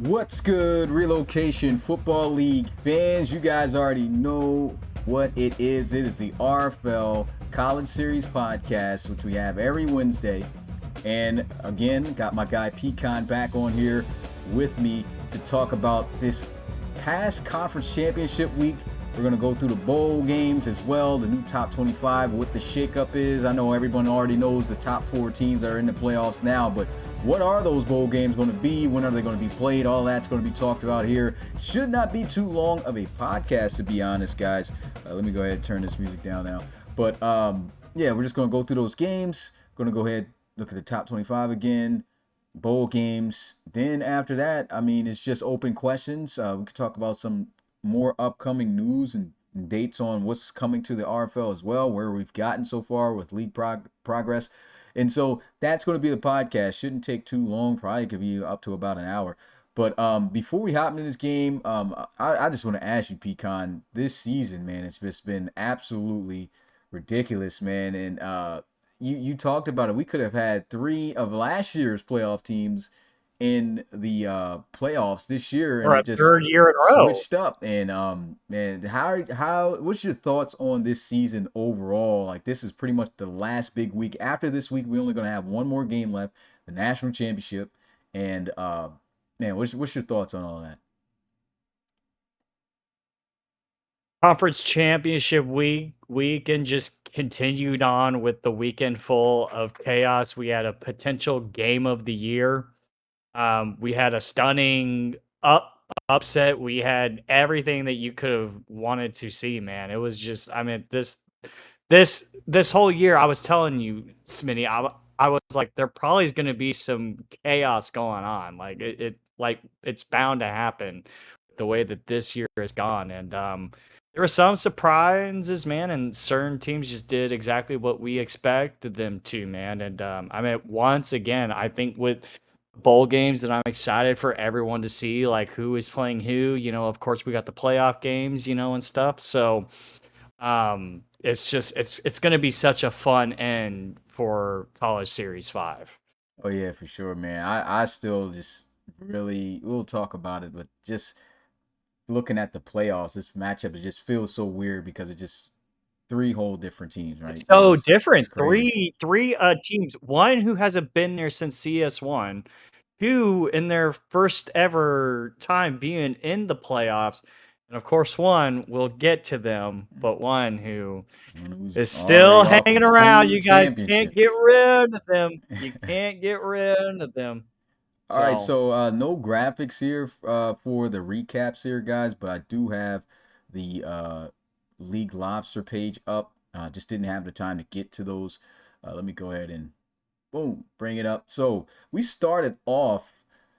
What's good, Relocation Football League fans? You guys already know what it is. It is the RFL College Series podcast, which we have every Wednesday. And again, got my guy Pecan back on here with me to talk about this past conference championship week. We're going to go through the bowl games as well, the new top 25, what the shakeup is. I know everyone already knows the top 4 teams that are in the playoffs now, but what are those bowl games going to be? When are they going to be played? All that's going to be talked about here. Should not be too long of a podcast, to be honest, guys. Let me go ahead and turn this music down now. But yeah, we're just going to go through those games. Going to go ahead, look at the top 25 again, bowl games. Then after that, I mean, it's just open questions. We could talk about some more upcoming news and dates on what's coming to the RFL as well, where we've gotten so far with league progress. And so that's going to be the podcast. Shouldn't take too long. Probably could be up to about an hour. But before we hop into this game, I just want to ask you, Pecan, this season, man, it's just been absolutely ridiculous, man. And you talked about it. We could have had 3 of last year's playoff teams in the playoffs this year, and For a it just third year in a row. switched up. And man, how what's your thoughts on this season overall? Like, this is pretty much the last big week. After this week, we're only going to have one more game left, the national championship. And man, what's your thoughts on all that? Conference championship weekend just continued on with the weekend full of chaos. We had a potential game of the year. We had a stunning upset. We had everything that you could have wanted to see, man. It was just, I mean, this whole year, I was telling you, Smitty, I was like, there probably is going to be some chaos going on. Like it's bound to happen the way that this year has gone. And there were some surprises, man, and certain teams just did exactly what we expected them to, man. And I mean, once again, I think with bowl games that I'm excited for everyone to see, like who is playing who. You know, of course, we got the playoff games, you know, and stuff. So it's just it's going to be such a fun end for College Series 5. Oh yeah, for sure, man. I still just really, we'll talk about it, but just looking at the playoffs, this matchup, it just feels so weird because it just 3 whole different teams, It's right? so It's different. crazy. Three teams. One who hasn't been there since CS1. Two in their first ever time being in the playoffs. And of course, one we'll get to them, but one who Who's is still already off hanging with around. 2 You guys can't get championships. rid of them. You can't get rid of them. All right, So so no graphics here for the recaps here, guys, but I do have the League Lobster page up. Just didn't have the time to get to those. Let me go ahead and boom, bring it up. So we started off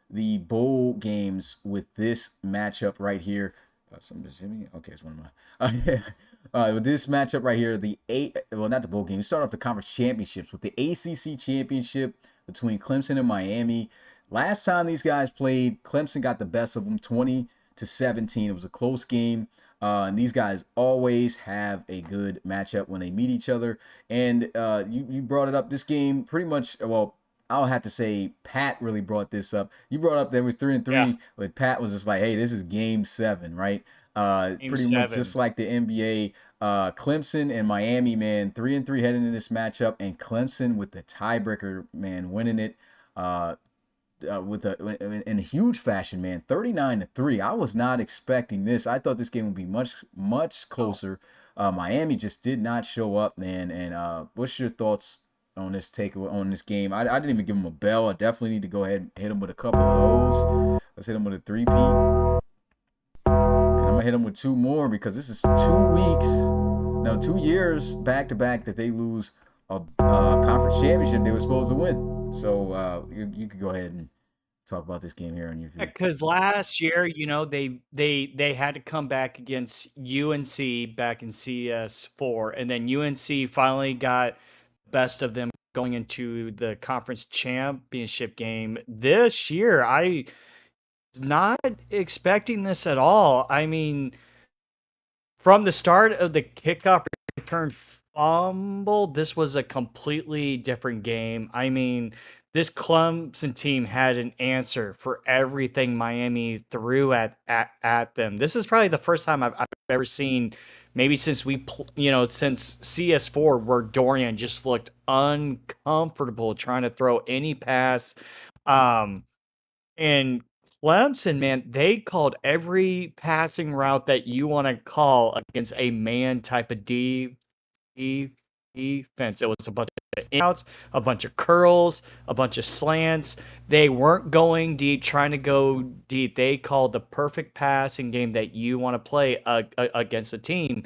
the bowl games with this matchup right here. Somebody just hit me. Okay, it's one of my. With this matchup right here, not the bowl game. We start off the conference championships with the ACC championship between Clemson and Miami. Last time these guys played, Clemson got the best of them, 20-17. It was a close game. And these guys always have a good matchup when they meet each other. And you brought it up. This game pretty much, well, I'll have to say Pat really brought this up. You brought up there was 3-3, yeah, but Pat was just like, hey, this is game 7, right? game Pretty much just 7. like the NBA. Clemson and Miami, man, 3-3 heading into this matchup, and Clemson with the tiebreaker, man, winning it. In a huge fashion, man, 39-3. I was not expecting this. I thought this game would be much Oh, closer. Miami just did not show up, man. And what's your thoughts on this game? I didn't even give him a bell. I definitely need to go ahead and hit him with a couple of those. Let's hit him with a 3-peat. And I'm gonna hit him with 2 more because this is 2 weeks, no, 2 years back to back that they lose a conference championship they were supposed to win. So you could go ahead and talk about this game here on your view. because last year, you know, they had to come back against UNC back in CS4, and then UNC finally got best of them going into the conference championship game this year. I was not expecting this at all. I mean, from the start of the kickoff return fumble, this was a completely different game. I mean, this Clemson team had an answer for everything Miami threw at them. This is probably the first time I've ever seen, maybe since since CS4, where Dorian just looked uncomfortable trying to throw any pass. Um, and Clemson, man, they called every passing route that you want to call against a man type of defense. It was a bunch of outs, a bunch of curls, a bunch of slants. They weren't going deep, trying to go deep. They called the perfect passing game that you want to play against a team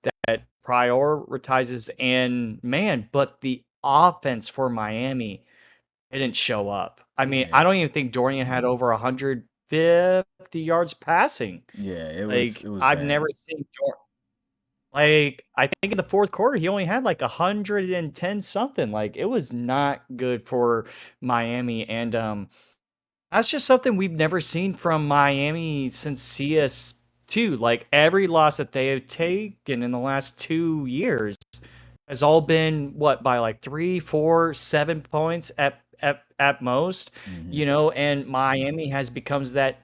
that prioritizes and man, but the offense for Miami didn't show up. I mean, Yeah. I don't even think Dorian had over 150 yards passing. Yeah, it was Like it was I've bad. never seen like, I think in the fourth quarter, he only had like 110 something. Like, it was not good for Miami. And that's just something we've never seen from Miami since CS2. Like, every loss that they have taken in the last 2 years has all been what, by like 3, 4, 7 points at most, Hmm. and Miami has becomes that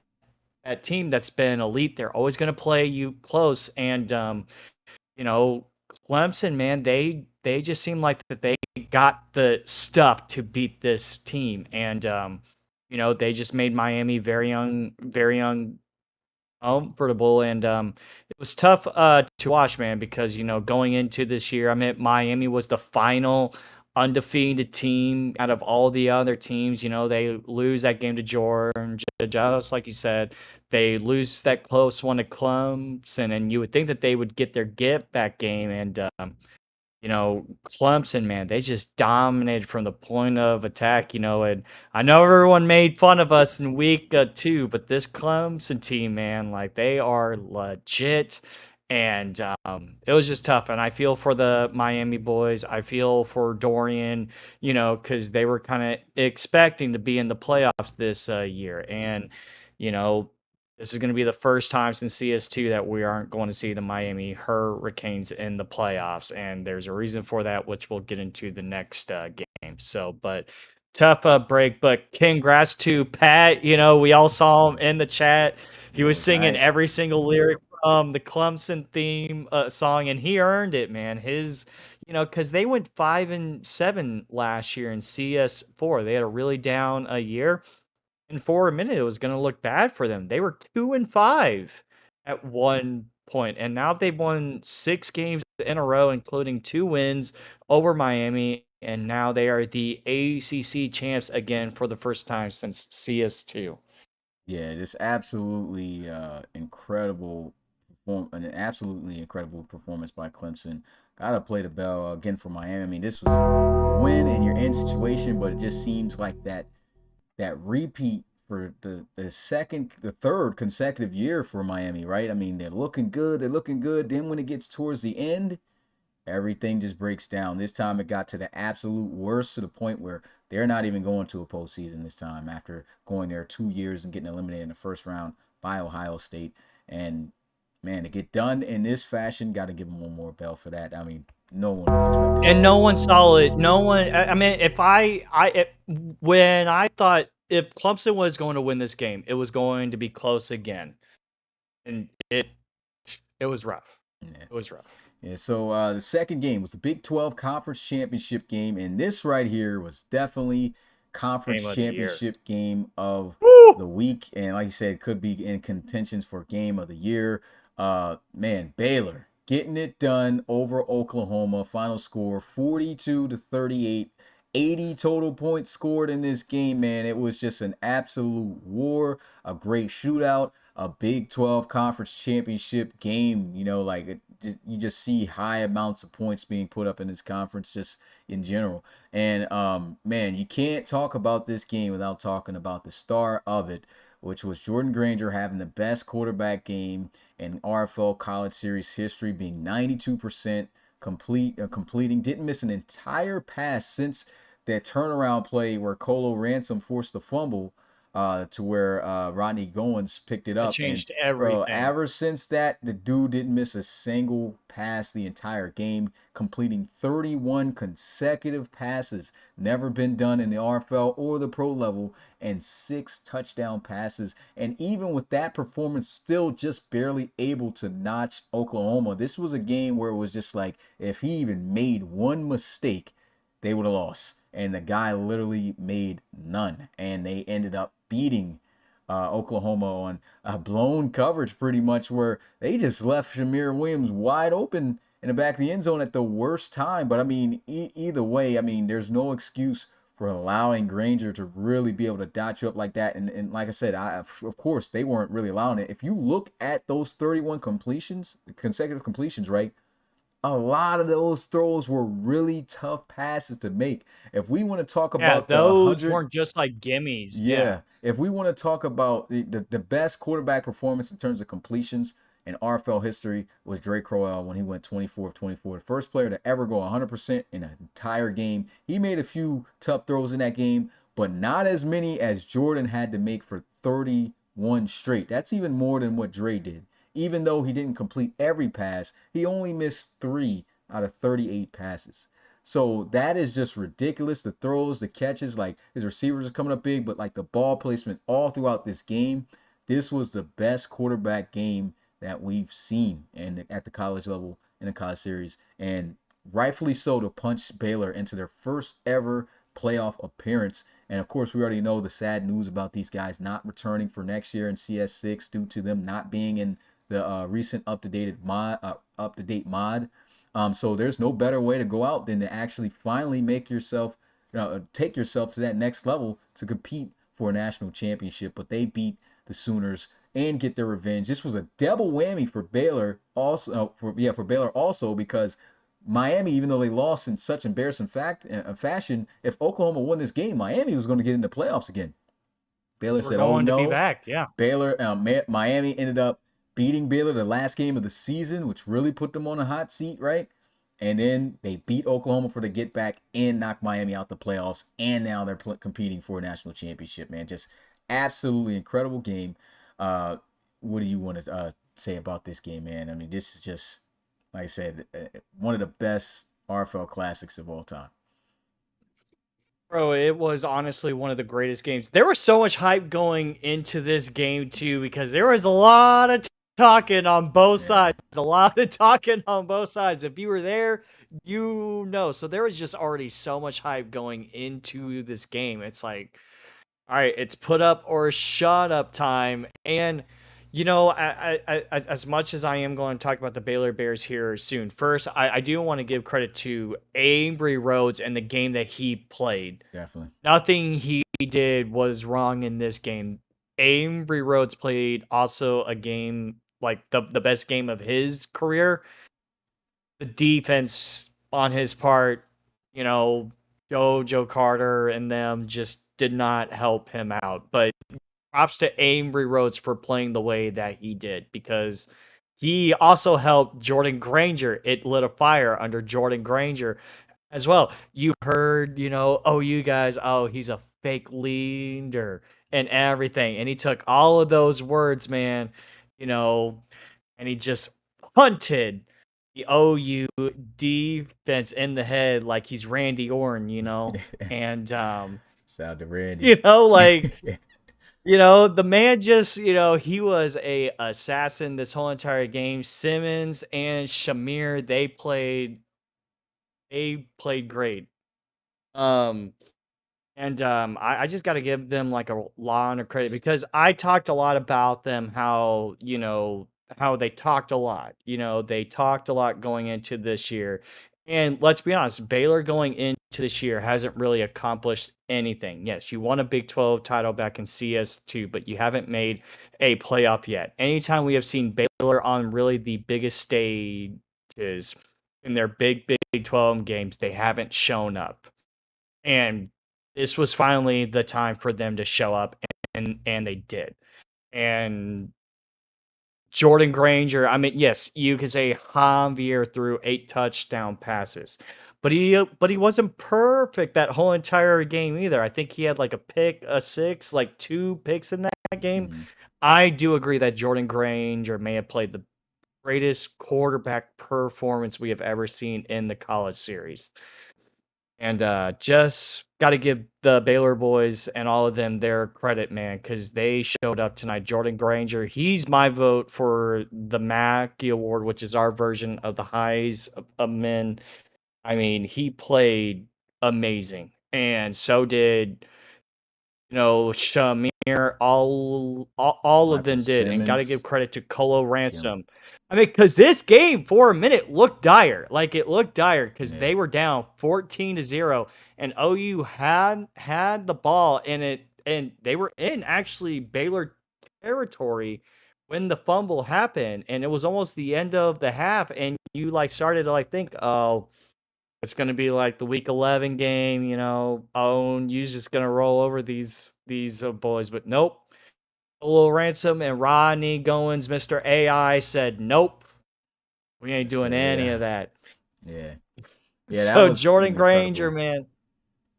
team that's been elite. They're always going to play you close. And you know, Clemson, man, they just seem like that they got the stuff to beat this team, and they just made Miami very uncomfortable, and it was tough to watch, man, because going into this year, I mean, Miami was the final undefeated team out of all the other teams. They lose that game to Georgia, just like you said. They lose that close one to Clemson, and you would think that they would get their get back game. And Clemson, man, they just dominated from the point of attack. And I know everyone made fun of us in week 2, but this Clemson team, man, like they are legit. And it was just tough. And I feel for the Miami boys. I feel for Dorian, because they were kind of expecting to be in the playoffs this year. And, you know, this is going to be the first time since CS2 that we aren't going to see the Miami Hurricanes in the playoffs, and there's a reason for that, which we'll get into the next game. So, but tough break, but congrats to Pat. We all saw him in the chat. He was Yeah, singing I every single lyric from the Clemson theme song, and he earned it, man. Because they went 5-7 last year in CS4. They had a really down a year. And for a minute, it was going to look bad for them. They were 2-5 at one point, and now they've won 6 games in a row, including 2 wins over Miami. And now they are the ACC champs again for the first time since CS2. Yeah, just absolutely an absolutely incredible performance by Clemson. Gotta play the bell again for Miami. I mean, this was a win and you're in situation, but it just seems like that repeat for the third consecutive year for Miami, right? I mean, they're looking good, they're looking good. Then when it gets towards the end, everything just breaks down. This time it got to the absolute worst, to the point where they're not even going to a postseason this time after going there 2 years and getting eliminated in the first round by Ohio State. And man, to get done in this fashion, got to give them one more bell for that. I mean, no one was expecting And that. no one saw it. No one. I mean, when I thought if Clemson was going to win this game, it was going to be close again, and it was rough. Yeah. It was rough. Yeah, so the second game was the Big 12 Conference Championship game, and this right here was definitely Game Conference of the year. Championship game of Woo! the week, and like you said, could be in contentions for Game of the Year. Man, Baylor getting it done over Oklahoma. Final score 42-38. 80 total points scored in this game, man. It was just an absolute war, a great shootout, a Big 12 Conference Championship game. You just see high amounts of points being put up in this conference just in general. And man, you can't talk about this game without talking about the star of it, which was Jordan Granger having the best quarterback game in RFL College Series history, being 92% completing, didn't miss an entire pass since that turnaround play where Colo Ransom forced the fumble to where Rodney Goins picked it That up. And changed bro, everything. ever since that, the dude didn't miss a single pass the entire game, completing 31 consecutive passes. Never been done in the RFL or the pro level, and 6 touchdown passes. And even with that performance, still just barely able to notch Oklahoma. This was a game where it was just like, if he even made one mistake, they would have lost. And the guy literally made none. And they ended up beating Oklahoma on a blown coverage, pretty much, where they just left Shamir Williams wide open in the back of the end zone at the worst time. But I mean, either way, I mean, there's no excuse for allowing Granger to really be able to dot you up like that. And like I said, of course, they weren't really allowing it. If you look at those 31 completions, consecutive completions, right? A lot of those throws were really tough passes to make. If we want to talk Yeah, about the those 100, weren't just like gimmies. Yeah. yeah, if we want to talk about the best quarterback performance in terms of completions in RFL history was Dre Crowell when he went 24 of 24. The first player to ever go 100% in an entire game. He made a few tough throws in that game, but not as many as Jordan had to make for 31 straight. That's even more than what Dre did. Even though he didn't complete every pass, he only missed 3 out of 38 passes. So that is just ridiculous. The throws, the catches, like his receivers are coming up big, but like the ball placement all throughout this game, this was the best quarterback game that we've seen and at the college level in the college series. And rightfully so, to punch Baylor into their first ever playoff appearance. And of course, we already know the sad news about these guys not returning for next year in CS6 due to them not being in the recent up-to-date mod. So there's no better way to go out than to actually finally make yourself, take yourself to that next level to compete for a national championship. But they beat the Sooners and get their revenge. This was a double whammy for Baylor, also for Baylor also, because Miami, even though they lost in such embarrassing fashion, if Oklahoma won this game, Miami was going to get in the playoffs again. Baylor We're said, "Oh going to be no." back. Yeah. Miami ended up beating Baylor the last game of the season, which really put them on a hot seat, right? And then they beat Oklahoma for the get back and knocked Miami out the playoffs, and now they're competing for a national championship. Man, just absolutely incredible game. What do you want to say about this game, man? I mean, this is just, like I said, one of the best RFL classics of all time. Bro, it was honestly one of the greatest games. There was so much hype going into this game too because there was a lot of talking on both Yeah. sides. A lot of talking on both sides. If you were there, you know. So there was just already so much hype going into this game. It's like, all right, it's put up or shut up time. And you know, as much as I am going to talk about the Baylor Bears here soon, first I do want to give credit to Avery Rhodes and the game that he played. Definitely. Nothing he did was wrong in this game. Avery Rhodes played also a game like the best game of his career. The defense on his part, you know, Joe Carter and them just did not help him out. But props to Avery Rhodes for playing the way that he did because he also helped Jordan Granger. It lit a fire under Jordan Granger as well. You heard, you know, oh, you guys, oh, he's a fake leader and everything. And he took all of those words, man, you know, and he just punted the OU defense in the head like he's Randy Orton, you know. And Shout out to Randy. you know, like you know, the man just, you know, he was a assassin this whole entire game. Simmons and Shamir, they played great. Um and I just got to give them like a lot of credit because I talked a lot about them, how, you know, how they talked a lot. You know, they talked a lot going into this year. And let's be honest, Baylor going into this year hasn't really accomplished anything. Yes, you won a Big 12 title back in CS2, but you haven't made a playoff yet. Anytime we have seen Baylor on really the biggest stages in their Big 12 games, they haven't shown up. And this was finally the time for them to show up, and they did. And Jordan Granger, I mean, yes, you could say Javier threw 8 touchdown passes, but he wasn't perfect that whole entire game either. I think he had like a pick, a six, like 2 picks in that game. Mm-hmm. I do agree that Jordan Granger may have played the greatest quarterback performance we have ever seen in the college series. And just got to give the Baylor boys and all of them their credit, man, because they showed up tonight. Jordan Granger, he's my vote for the Mackey Award, which is our version of the Heis of men. I mean, he played amazing, and so did Shamir. All of Michael them did, and got to give Simmons. credit to Colo Kim. Ransom. I mean, because this game for a minute looked dire. Like it looked dire because Yeah. they were down 14-0, and OU had the ball in it, and they were in actually Baylor territory when the fumble happened, and it was almost the end of the half, and you like started to like think, oh, it's gonna be like the week 11 game, oh, and you're just gonna roll over these boys, but nope. Little Ransom and Rodney Goins, Mr. AI said, nope, we ain't Mr. doing any AI. of that. Yeah. Yeah, that So was Jordan an Granger, incredible. man,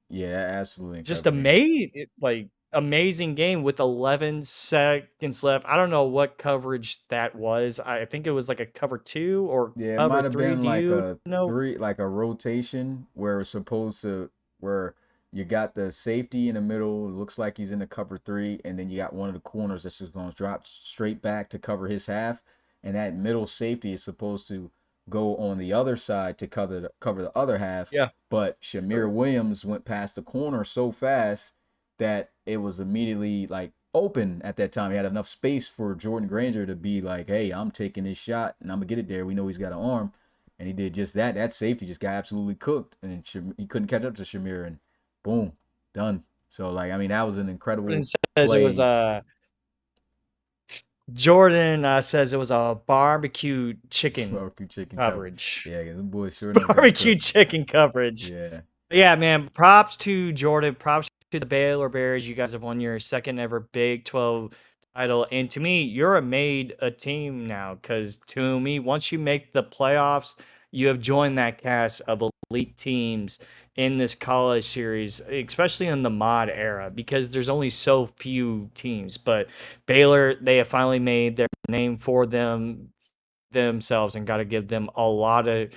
Yeah, absolutely just incredible game. amazing game with 11 seconds left. I don't know what coverage that was. I think it was like a cover 2 or Yeah, it cover might have 3. been Do like you a know? three, like a rotation where it's supposed to, where you got the safety in the middle. It looks like he's in the cover 3, and then you got one of the corners that's just going to drop straight back to cover his half, and that middle safety is supposed to go on the other side to cover the other half. Yeah. But Shamir Williams went past the corner so fast that it was immediately like open at that time. He had enough space for Jordan Granger to be like, hey, I'm taking this shot and I'm gonna get it there. We know he's got an arm, and he did just that. That safety just got absolutely cooked, and he couldn't catch up to Shamir, and boom, done. So like, I mean, that was an Jordan incredible says it was play. Jordan says it was a barbecue chicken Barbecue chicken cover. coverage. Yeah, the boys sure enough got Barbecue cooked. chicken coverage. Yeah. Yeah, man. Props to Jordan. Props to the Baylor Bears. You guys have won your second ever Big 12 title. And to me, you're a team now because to me, once you make the playoffs, you have joined that cast of elite teams in this college series, especially in the mod era, because there's only so few teams. But Baylor, they have finally made their name for themselves, and got to give them a lot of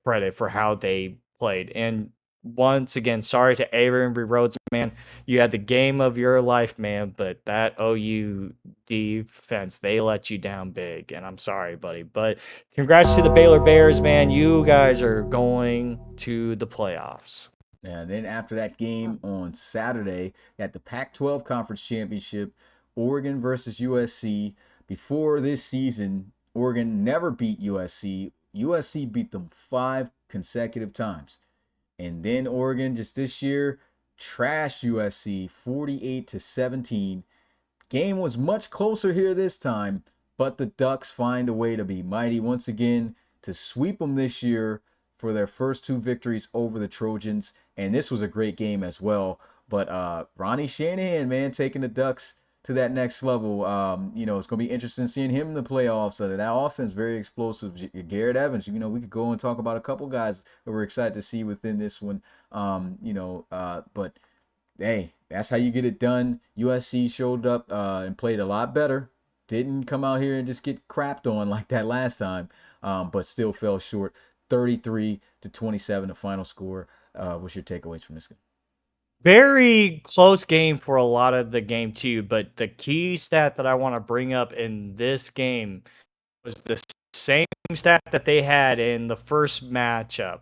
credit for how they played. And once again, sorry to Avery Rhodes, man. You had the game of your life, man, but that OU defense, they let you down big. And I'm sorry, buddy. But congrats to the Baylor Bears, man. You guys are going to the playoffs. And then after that game on Saturday at the Pac-12 Conference Championship, Oregon versus USC. Before this season, Oregon never beat USC. USC beat them 5 consecutive times. And then Oregon just this year trashed USC 48-17. Game was much closer here this time, but the Ducks find a way to be mighty once again to sweep them this year for their first 2 victories over the Trojans. And this was a great game as well. But Ronnie Shanahan, man, taking the Ducks to that next level. It's going to be interesting seeing him in the playoffs. That offense very explosive. Garrett Evans, we could go and talk about a couple guys that we're excited to see within this one. But hey, that's how you get it done. USC showed up and played a lot better. Didn't come out here and just get crapped on like that last time, but still fell short. 33-27, the final score. What's your takeaways from this game? Very close game for a lot of the game too, but the key stat that I want to bring up in this game was the same stat that they had in the first matchup.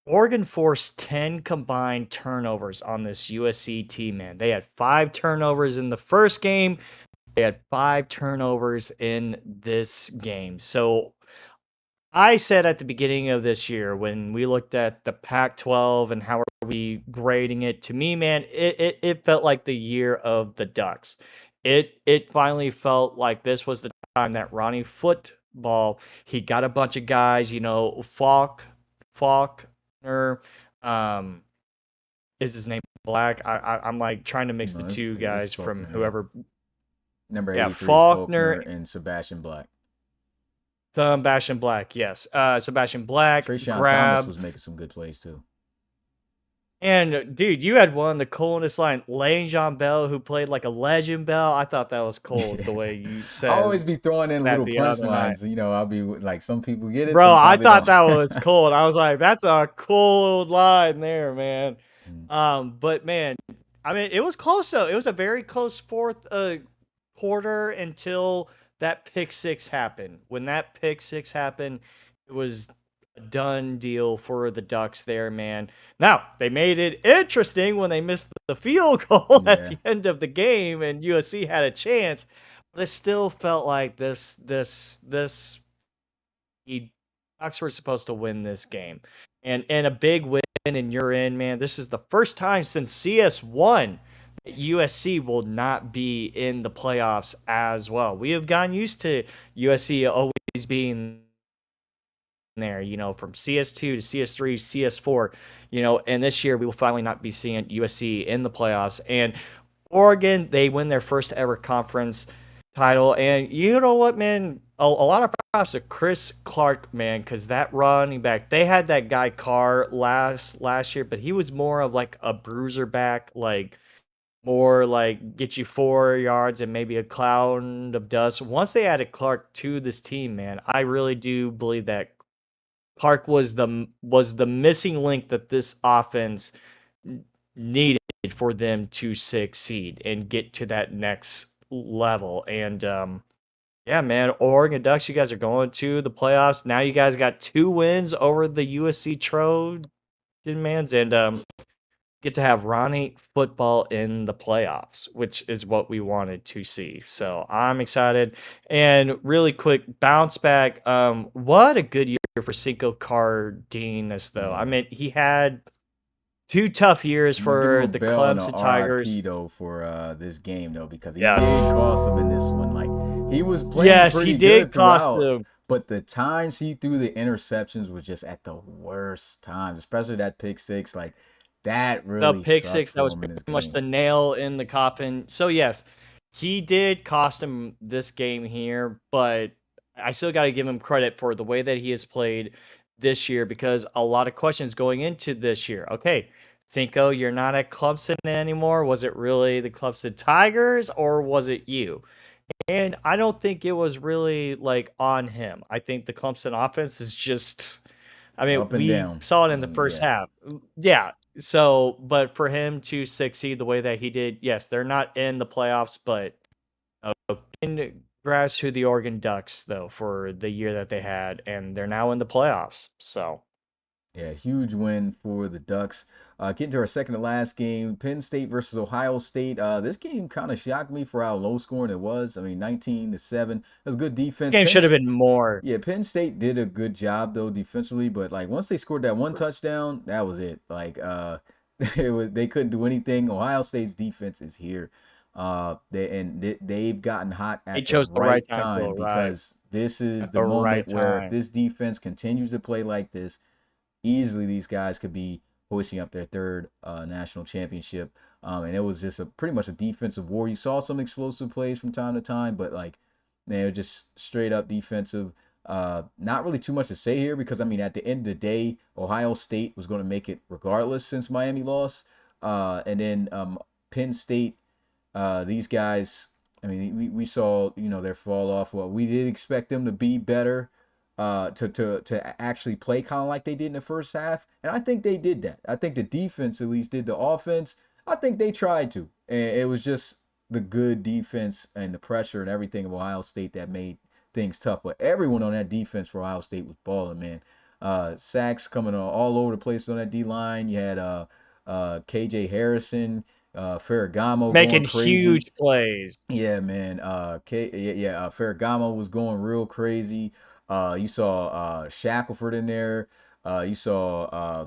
Oregon forced 10 combined turnovers on this USC team, man. They had 5 turnovers in the first game. They had 5 turnovers in this game. So I said at the beginning of this year when we looked at the Pac-12 and how are we grading it, to me, man, it felt like the year of the Ducks. It finally felt like this was the time that Ronnie Football, he got a bunch of guys, Faulkner, is his name Black? I'm like trying to mix the No, two it's guys from Faulkner, yeah. whoever. Number Yeah, 83 is Faulkner Faulkner. and Sebastian Black. Sebastian Black, yes. Sebastian Black Trayshawn Thomas grabbed. was making some good plays too. And dude, you had one of the coolest line, Lane John Bell, who played like a legend Bell. I thought that was cool the way you I said always be throwing in that little the other night. punchlines. You know, I'll be like, some people get it, Bro, I sometimes they thought don't. that was cool. And I was like, that's a cool line there, man. Mm. But man, I mean, it was close though. It was a very close fourth quarter until that pick six happened. When that pick six happened, it was a done deal for the Ducks there, man. Now, they made it interesting when they missed the field goal at Yeah. the end of the game and USC had a chance, but it still felt like the Ducks were supposed to win this game. And a big win and you're in, man. This is the first time since CS1 that USC will not be in the playoffs as well. We have gotten used to USC always being there, from CS2 to CS3, CS4, and this year we will finally not be seeing USC in the playoffs. And Oregon, they win their first ever conference title. And you know what, man? A lot of props to Chris Clark, man, because that running back, they had that guy Carr last year, but he was more of like a bruiser back, like more like get you 4 yards and maybe a cloud of dust. Once they added Clark to this team, man, I really do believe that Clark was the missing link that this offense needed for them to succeed and get to that next level. And yeah, man, Oregon Ducks, you guys are going to the playoffs. Now you guys got 2 wins over the USC Trojans, and get to have Ronnie football in the playoffs, which is what we wanted to see. So I'm excited. And really quick bounce back. What a good year for Cinco Cardenas, though. I Yeah. mean, he had 2 tough years I'm gonna give him for a the bell and a Clemson Tigers. RIP though for this game though, because he did Yes. cost him in this one. Like, he was playing Yes, he pretty did good cost throughout, them. but the times he threw the interceptions was just at the worst times, especially that pick six. Like, that The really pick sucked six, that for was him in pretty this much game. the nail in the coffin. So yes, he did cost him this game here, but I still got to give him credit for the way that he has played this year because a lot of questions going into this year. Okay, Cinco, you're not at Clemson anymore. Was it really the Clemson Tigers or was it you? And I don't think it was really like on him. I think the Clemson offense is just I mean, Up and we down. saw it in the Mm, first yeah. half. Yeah. So, but for him to succeed the way that he did, yes, they're not in the playoffs, but congrats to the Oregon Ducks though for the year that they had, and they're now in the playoffs. So Yeah, huge win for the Ducks. Getting to our second to last game, Penn State versus Ohio State. This game kind of shocked me for how low scoring it was. I mean, 19-7. It was good defense. game should have been more. Yeah, Penn State did a good job though defensively, but like once they scored that one touchdown, that was it. Like they couldn't do anything. Ohio State's defense is here. They've gotten hot They at the chose the right right time to time arrive because this is at the the right moment where if time. this defense continues to play like this, easily these guys could be hoisting up their third national championship. And it was just pretty much a defensive war. You saw some explosive plays from time to time, but like, man, it was just straight up defensive. Not really too much to say here because I mean, at the end of the day, Ohio State was going to make it regardless since Miami lost. And then Penn State, these guys. I mean, we saw their fall off. Well, we did expect them to be better to actually play kind of like they did in the first half. And I think they did that. I think the defense at least did the offense. I think they tried to. And it was just the good defense and the pressure and everything of Ohio State that made things tough. But everyone on that defense for Ohio State was balling, man. Sacks coming all over the place on that D line. You had KJ Harrison, Ferragamo going Making crazy. huge plays. Yeah, man. Ferragamo was going real crazy. You saw Shackelford in there. You saw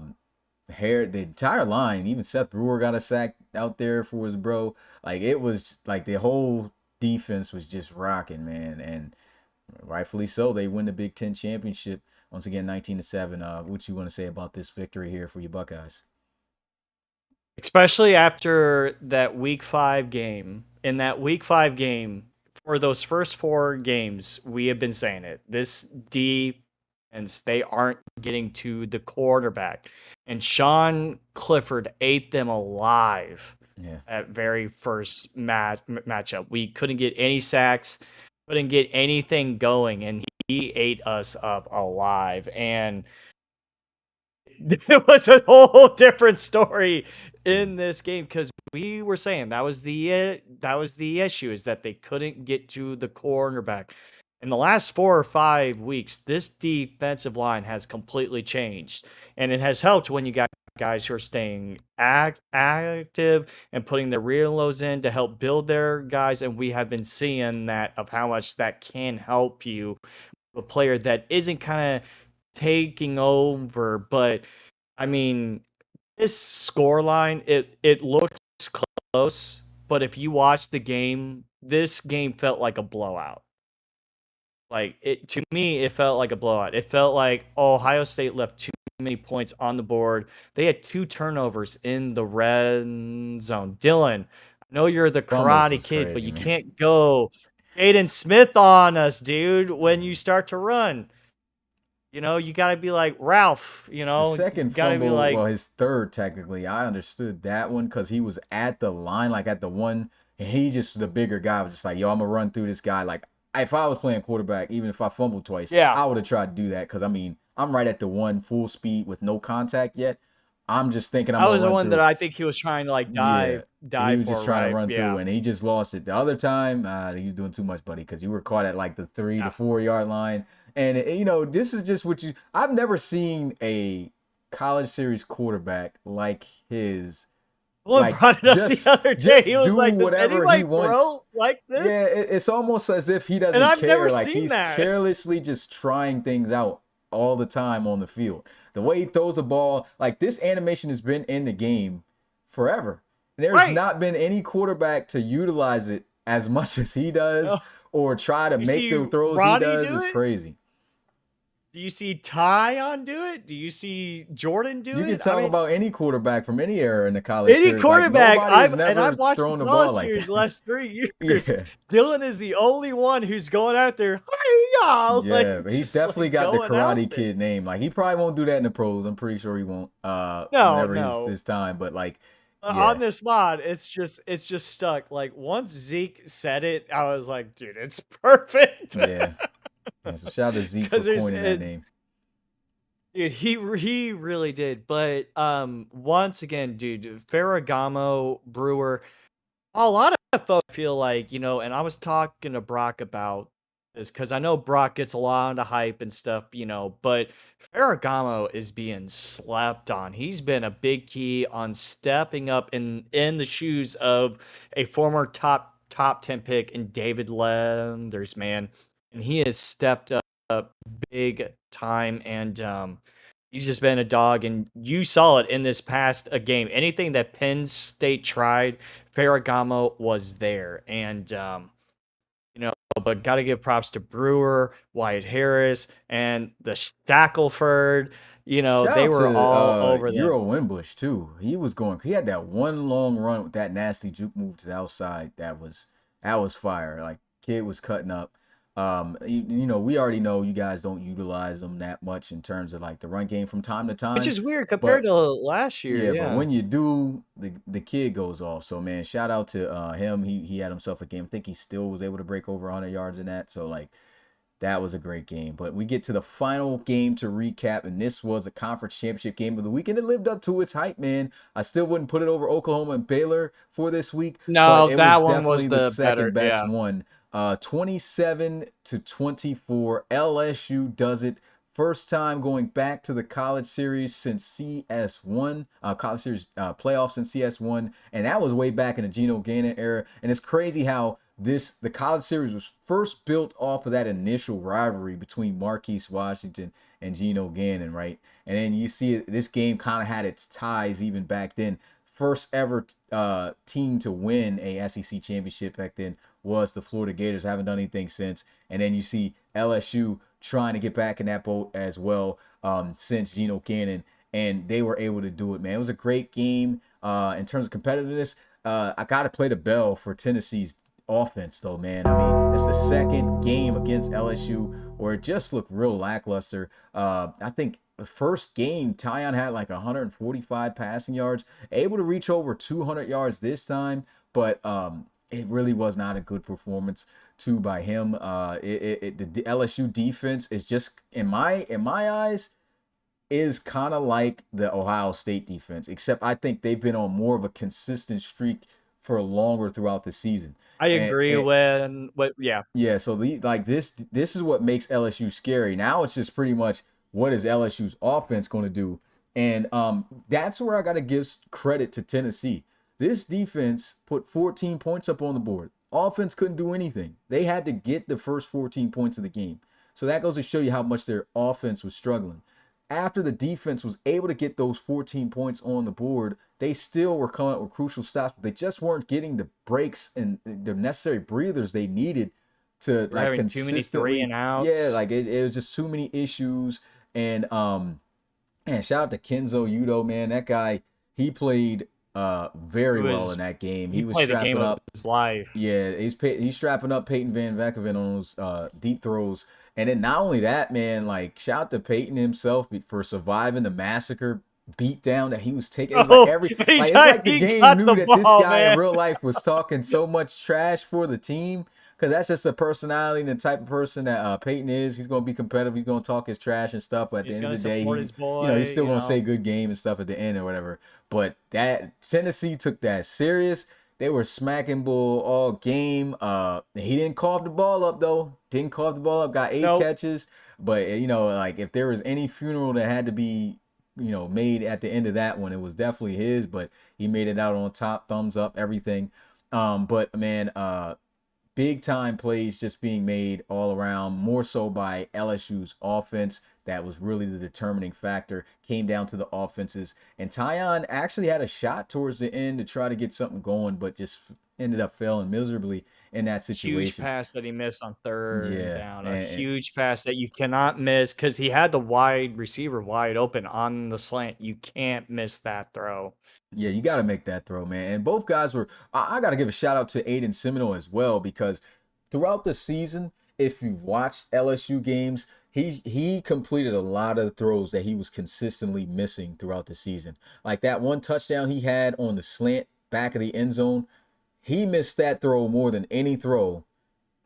the entire line. Even Seth Brewer got a sack out there for his bro. Like it was like the whole defense was just rocking, man, and rightfully so. They win the Big Ten championship once again, 19-7. What you want to say about this victory here for you Buckeyes? Especially after that week 5 game. In that week 5 game, for those first 4 games, we have been saying it. This defense, they aren't getting to the quarterback. And Sean Clifford ate them alive Yeah. at very first matchup. We couldn't get any sacks, couldn't get anything going, and he ate us up alive. And it was a whole different story in this game because we were saying that was the issue, is that they couldn't get to the cornerback. In the last 4 or 5 weeks, this defensive line has completely changed, and it has helped when you got guys who are staying active and putting their reloads in to help build their guys. And we have been seeing that of how much that can help you, a player that isn't kind of taking over. But I mean, this score line, it looks close, but if you watch the game, this game felt like a blowout. Like, it, to me, it felt like a blowout. It felt like Ohio State left too many points on the board. They had 2 turnovers in the red zone. Dylan, I know you're the Fumbles Karate was Kid, but crazy, you man. can't go Aiden Smith on us, dude, when you start to run. You got to be like Ralph, The you second got to be fumble, like, well, his third technically, I understood that one because he was at the line, like at the one, and he just the bigger guy was just like, yo, I'm gonna run through this guy. Like if I was playing quarterback, even if I fumbled twice, yeah. I would have tried to do that because I mean I'm right at the one full speed with no contact yet. I'm just thinking I'm I gonna was the run one that through. I think he was trying to like Yeah, he dive was just for, trying to right? run through, Yeah. and he just lost it. The other time, he was doing too much, buddy, because you were caught at like the 3 to 4 yard line. And this is just what you. I've never seen a college series quarterback like his, Someone like brought it up the just other day. He just was do like, "Does whatever he anybody wants. throw like this?" Yeah, it's almost as if he And doesn't I've never care. Like seen he's that. carelessly just trying things out all the time on the field. The way he throws the ball, like this animation has been in the game forever. And there's Right. not been any quarterback to utilize it as much as he does Oh, or try to you make see the throws he Ronnie does do is it? crazy. Do you see Tyon do it? Do you see Jordan do You can it? I talk mean, about any quarterback from any era in the college any series. Like quarterback. nobody has I've never watched the thrown the college ball like series the that. last 3 years. Yeah. Dylan is the only one who's going out there, hi-yah, Yeah, like but he's just definitely like got the going out Karate there. Kid name. Like he probably won't do that in the pros. I'm pretty sure he won't. No, Whenever his no. his time. But like, On yeah, this mod, it's just stuck. Like once Zeke said it, I was like, dude, it's perfect. yeah. Yeah. So shout out to Zeke for Because coining that name. dude, he really did. But once again, dude, Ferragamo, Brewer, a lot of folks feel like, and I was talking to Brock about this because I know Brock gets a lot of hype and stuff, but Ferragamo is being slept on. He's been a big key on stepping up in the shoes of a former top 10 pick in David Leathers, man. And he has stepped up big time, and he's just been a dog, and you saw it in this past game. Anything that Penn State tried, Ferragamo was there. And but got to give props to Brewer, Wyatt Harris, and the Shackelford. Shout They out were to all over them. Euro Wimbush too. He was going. He had that one long run with that nasty juke move to the outside. That was fire. Like kid was cutting up. We already know you guys don't utilize them that much in terms of like the run game from time to Which time. is weird compared But to last year. yeah, but Yeah. when you do, the kid goes off. So man, shout out to him. He had himself a game. I think he still was able to break over 100 yards in that. So like that was a great game. But we get to the final game to recap, and this was a conference championship game of the week, and it lived up to its hype, man. I still wouldn't put it over Oklahoma and Baylor for this week, but No, it was that one was definitely the the better. second best Yeah. one. 27-24, LSU does it. First time going back to the college series since CS1, college series playoffs since CS1, and that was way back in the Geno Gannon era. And it's crazy how the college series was first built off of that initial rivalry between Marquise Washington and Geno Gannon, right? And then you see this game kind of had its ties even back then. First ever team to win a SEC championship back then was the Florida Gators. Haven't done anything since. And then you see LSU trying to get back in that boat as well since Geno Gannon, and they were able to do it, man. It was a great game in terms of competitiveness. I got to play the bell for Tennessee's offense, though, man. I mean, it's the second game against LSU where it just looked real lackluster. I think the first game, Tyon had like 145 passing yards, able to reach over 200 yards this time, but it really was not a good performance too by him. The LSU defense is just in my eyes is kind of like the Ohio State defense, except I think they've been on more of a consistent streak for longer throughout the season. I agree And yeah. yeah, so this is what makes LSU scary. Now it's just pretty much what is LSU's offense going to do, and that's where I got to give credit to Tennessee. This defense put 14 points up on the board. Offense couldn't do anything. They had to get the first 14 points of the game. So that goes to show you how much their offense was struggling. After the defense was able to get those 14 points on the board, they still were coming up with crucial stops, but they just weren't getting the breaks and the necessary breathers they needed to We're having too many 3 and outs. Yeah, like it was just too many issues. And shout out to Kenzo Udo, man. That guy, he played very well in that game. He was played the game of his life. Yeah, he's strapping up Peyton Van Veckeveen on those deep throws. And then not only that, man, like shout out to Peyton himself for surviving the massacre beatdown that he was taking. It was it's like the game knew that this guy in real life was talking so much trash for the team. Because that's just the personality and the type of person that Peyton is. He's going to be competitive. He's going to talk his trash and stuff. But at the end of the day, he's still going to say good game and stuff at the end or whatever. But that Tennessee took that serious. They were smacking Bull all game. He didn't cough the ball up, though. Didn't cough the ball up. Got 8 catches. But, like if there was any funeral that had to be, made at the end of that one, it was definitely his. But he made it out on top. Thumbs up, everything. But, man, big time plays just being made all around, more so by LSU's offense. That was really the determining factor. Came down to the offenses. And Tyon actually had a shot towards the end to try to get something going, but just ended up failing miserably in that situation. Huge pass that he missed on third down. A huge pass that you cannot miss because he had the wide receiver wide open on the slant. You can't miss that throw. Yeah, you got to make that throw, man. And both guys were – I got to give a shout-out to Aiden Seminole as well because throughout the season, if you've watched LSU games, he completed a lot of throws that he was consistently missing throughout the season. Like that one touchdown he had on the slant back of the end zone, he missed that throw more than any throw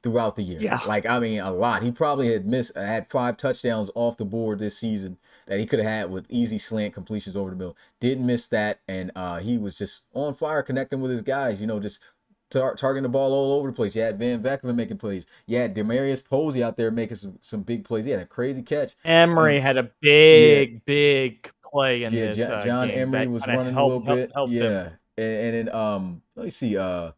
throughout the year. Yeah. Like, I mean, a lot. He probably had 5 touchdowns off the board this season that he could have had with easy slant completions over the middle. Didn't miss that, and he was just on fire connecting with his guys, just targeting the ball all over the place. You had Van Veckeveen making plays. You had Demarius Posey out there making some big plays. He had a crazy catch. Emery had a big play in this John game. Emery was running a little bit. Yeah. And then let me see. I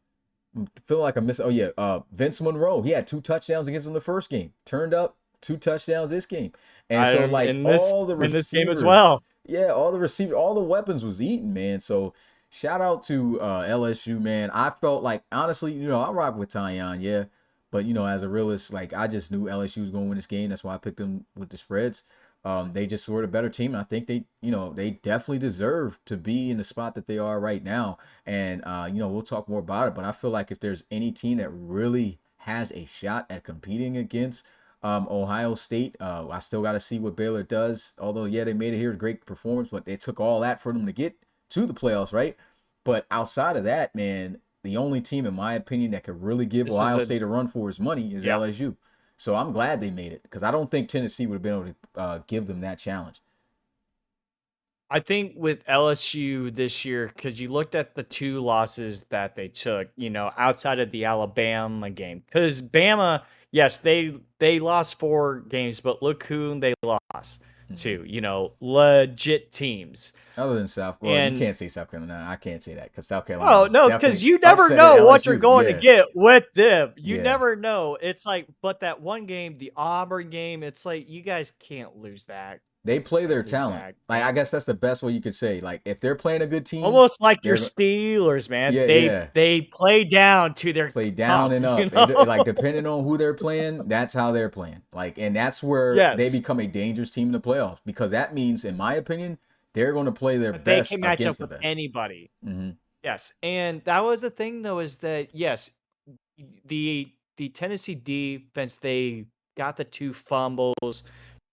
feel like I missed. Oh yeah, Vince Monroe. He had 2 touchdowns against him the first game. Turned up 2 touchdowns this game. And so like all the receivers, in this game as well. Yeah, all the receivers, all the weapons was eaten, man. So shout out to LSU, man. I felt like honestly, I rock with Tyon, yeah. But as a realist, like I just knew LSU was going to win this game. That's why I picked them with the spreads. They just were the better team. And I think they definitely deserve to be in the spot that they are right now. And, we'll talk more about it. But I feel like if there's any team that really has a shot at competing against Ohio State, I still got to see what Baylor does. Although, yeah, they made it here. Great performance. But it took all that for them to get to the playoffs, right? But outside of that, man, the only team, in my opinion, that could really give Ohio State a run for his money is LSU. So I'm glad they made it because I don't think Tennessee would have been able to give them that challenge. I think with LSU this year, because you looked at the 2 losses that they took, outside of the Alabama game, because Bama, yes, they lost 4 games, but look who they lost to, legit teams. Other than South Carolina, you can't say South Carolina. I can't say that because South Carolina. Oh no, because you never know what you're going to get with them. You never know. It's like, but that one game, the Auburn game, it's like you guys can't lose that. They play their talent. Like I guess that's the best way you could say. Like if they're playing a good team, almost like your Steelers, man. They play down to their down and up. Like depending on who they're playing, that's how they're playing. Like, and that's where they become a dangerous team in the playoffs because that means, in my opinion, they're going to play their best. They can match up with anybody. Mm-hmm. Yes, and that was the thing though, is that yes, the Tennessee defense, they got the 2 fumbles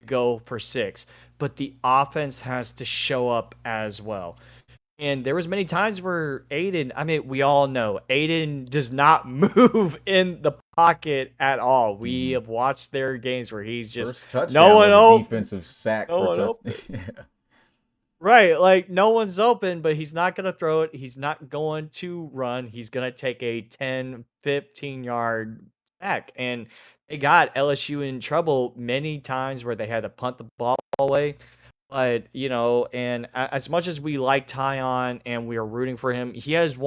to go for 6, but the offense has to show up as well. And there was many times where Aiden, I mean, we all know Aiden does not move in the pocket at all. We Mhm. have watched their games where he's just First no touchdown one was a open, defensive sack no for one touch. open. Right, like no one's open, but he's not going to throw it. He's not going to run. He's going to take a 10, 15-yard sack. And they got LSU in trouble many times where they had to punt the ball away. But, and as much as we like Tyon and we are rooting for him, he has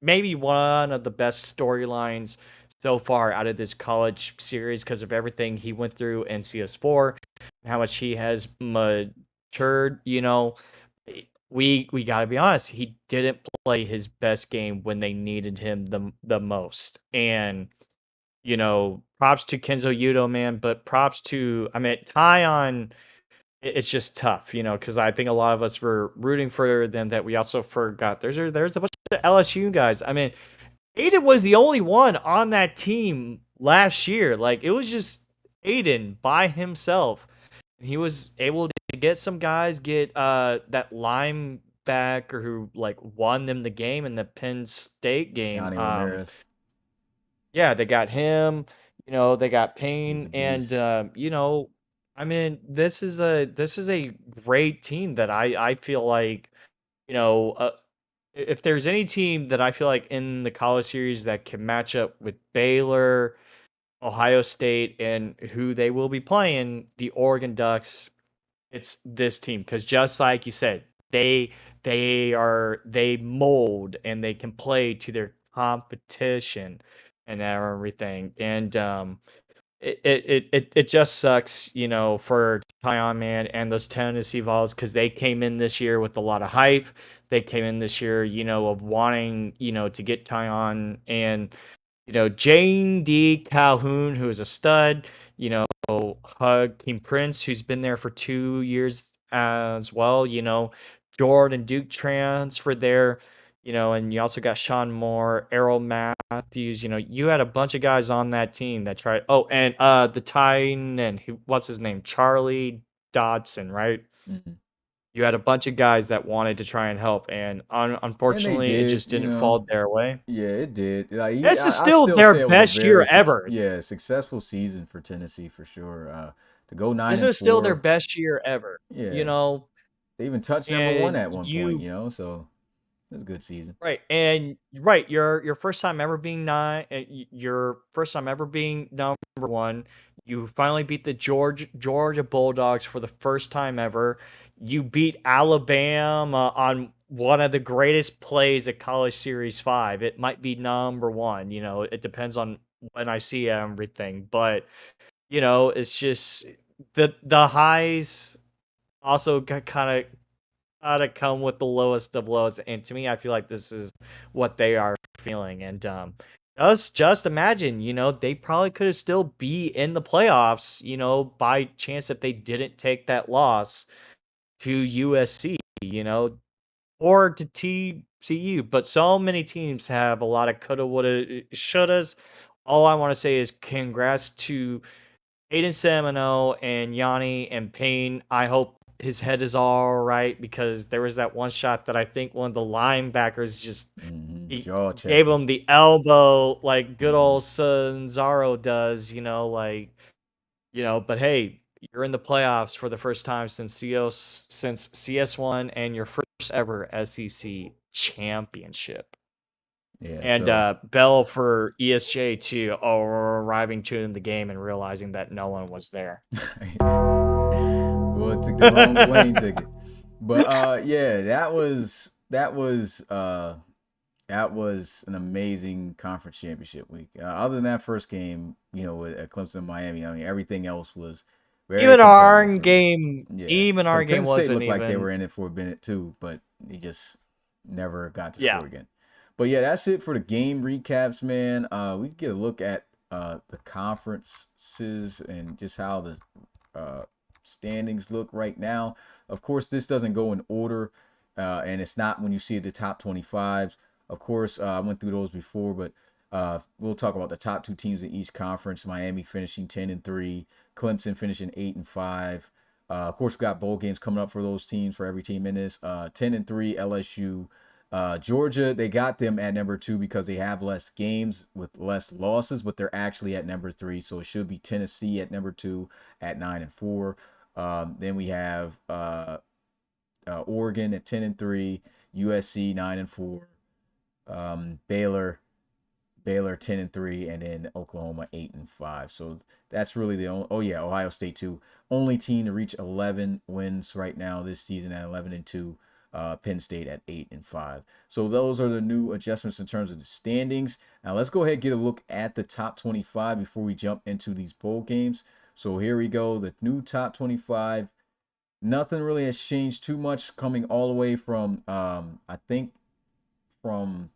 maybe one of the best storylines so far out of this college series because of everything he went through in CS4, how much he has matured. We got to be honest, he didn't play his best game when they needed him the most. And, props to Kenzo Yudo, man, but props to, I mean, Tyon, it's just tough, because I think a lot of us were rooting for them that we also forgot. There's a bunch of LSU guys. I mean, Aiden was the only one on that team last year. Like it was just Aiden by himself. He was able to get some guys, get that linebacker who like won them the game in the Penn State game. Yanni Ramirez. Yeah, they got him. They got He's a Payne, and beast. I mean, this is a great team that I feel like you know uh, if there's any team that I feel like in the college series that can match up with Baylor, Ohio State, and who they will be playing, the Oregon Ducks, it's this team because just like you said, they mold and they can play to their competition and everything. And it just sucks, for Tyon, man, and those Tennessee Vols because they came in this year with a lot of hype. They came in this year, of wanting, to get Tyon and Jane D. Calhoun, who is a stud, Hug King Prince, who's been there for 2 years as well, Jordan Duke transferred there, and you also got Sean Moore, Errol Matthews, you had a bunch of guys on that team that tried. Oh, and the Titan and what's his name? Charlie Dodson, right? Mhm. You had a bunch of guys that wanted to try and help, and And they unfortunately, it did, just didn't fall their way. Yeah, it did. Like This is I still still their say it was a best year very ever. successful season for Tennessee for sure. To go nine This and is still their four, best year ever, yeah, they even touched number one and at one point. So it's a good season. right, and right, your first time ever being your first time ever being number one. You finally beat the Georgia Bulldogs for the first time ever. You beat Alabama on one of the greatest plays at College Series 5. It might be number one. It depends on when I see everything, but it's just the highs also kind of gotta come with the lowest of lows. And to me, I feel like this is what they are feeling. And just imagine, they probably could have still be in the playoffs, by chance if they didn't take that loss to USC, or to TCU. But so many teams have a lot of coulda, woulda, shouldas. All I want to say is congrats to Aiden Semino and Yanni and Payne. I hope his head is all right because there was that one shot that I think one of the linebackers just he Jaw gave checked him. him the elbow like good Hmm old Sanzaro does, but hey, you're in the playoffs for the first time since CS1 and your first ever SEC championship. Yeah. And So Bell for ESJ too, arriving to the game and realizing that no one was there. well, took the wrong plane ticket. But yeah, that was an amazing conference championship week. Other than that first game, at Clemson, Miami, I mean, everything else was very Even our competitive for us. game, Yeah, even because our Penn game State wasn't looked like they even. were in it for a minute too, but they just never got to Yeah, score again. But yeah, that's it for the game recaps, man. We can get a look at the conferences and just how the standings look right now. Of course, this doesn't go in order, and it's not when you see the top 25s. Of course, I went through those before, but We'll talk about the top two teams in each conference. Miami finishing 10-3, Clemson finishing 8-5. Of course, we got bowl games coming up for those teams, for every team in this. 10-3 LSU. Georgia, they got them at number 2 because they have less games with less losses, but they're actually at number 3. So it should be Tennessee at number 2 at 9-4. Then we have Oregon at 10-3, USC 9-4, Baylor 10-3, and then Oklahoma 8-5. So that's really the only. Ohio State too. Only team to reach 11 wins right now this season at 11-2. Penn State at 8-5. So those are the new adjustments in terms of the standings. Now let's go ahead and get a look at the top 25 before we jump into these bowl games. So here we go. The new top 25. Nothing really has changed too much, coming all the way from I think from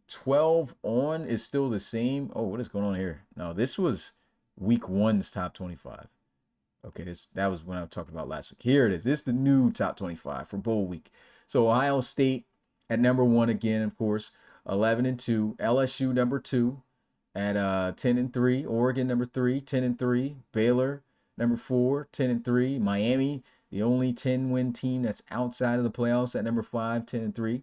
12 on is still the same. Oh, what is going on here? No, this was week 1's top 25. Okay, that was when I talked about last week. Here it is. This is the new top 25 for bowl week. So Ohio State at number 1 again, of course, 11-2. LSU number 2 at 10-3. Oregon number 3, 10-3. Baylor number 4, 10-3. Miami, the only 10-win team that's outside of the playoffs, at number 5, 10-3.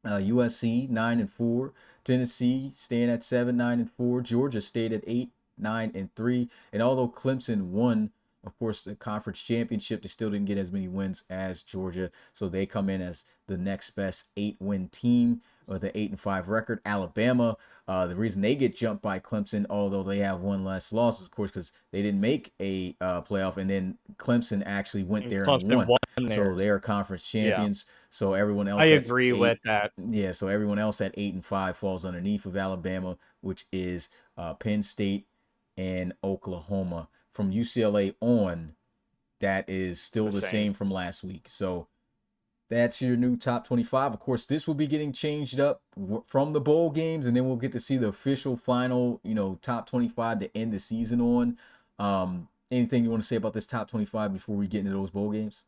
USC 9-4. Tennessee staying at 7, 9-4. Georgia stayed at 8, 9-3. And although Clemson won, of course, the conference championship, they still didn't get as many wins as Georgia. So they come in as the next best 8-win team with an 8-5 record. Alabama, the reason they get jumped by Clemson, although they have one less loss, of course, because they didn't make a playoff, and then Clemson actually went there and won. So they are conference champions. Yeah. So everyone else, I agree with that. Yeah, so everyone else at 8-5 falls underneath of Alabama, which is Penn State and Oklahoma. From UCLA on, that is still the same from last week. So that's your new top 25. Of course, this will be getting changed up from the bowl games, and then we'll get to see the official final, top 25 to end the season on. Anything you want to say about this top 25 before we get into those bowl games?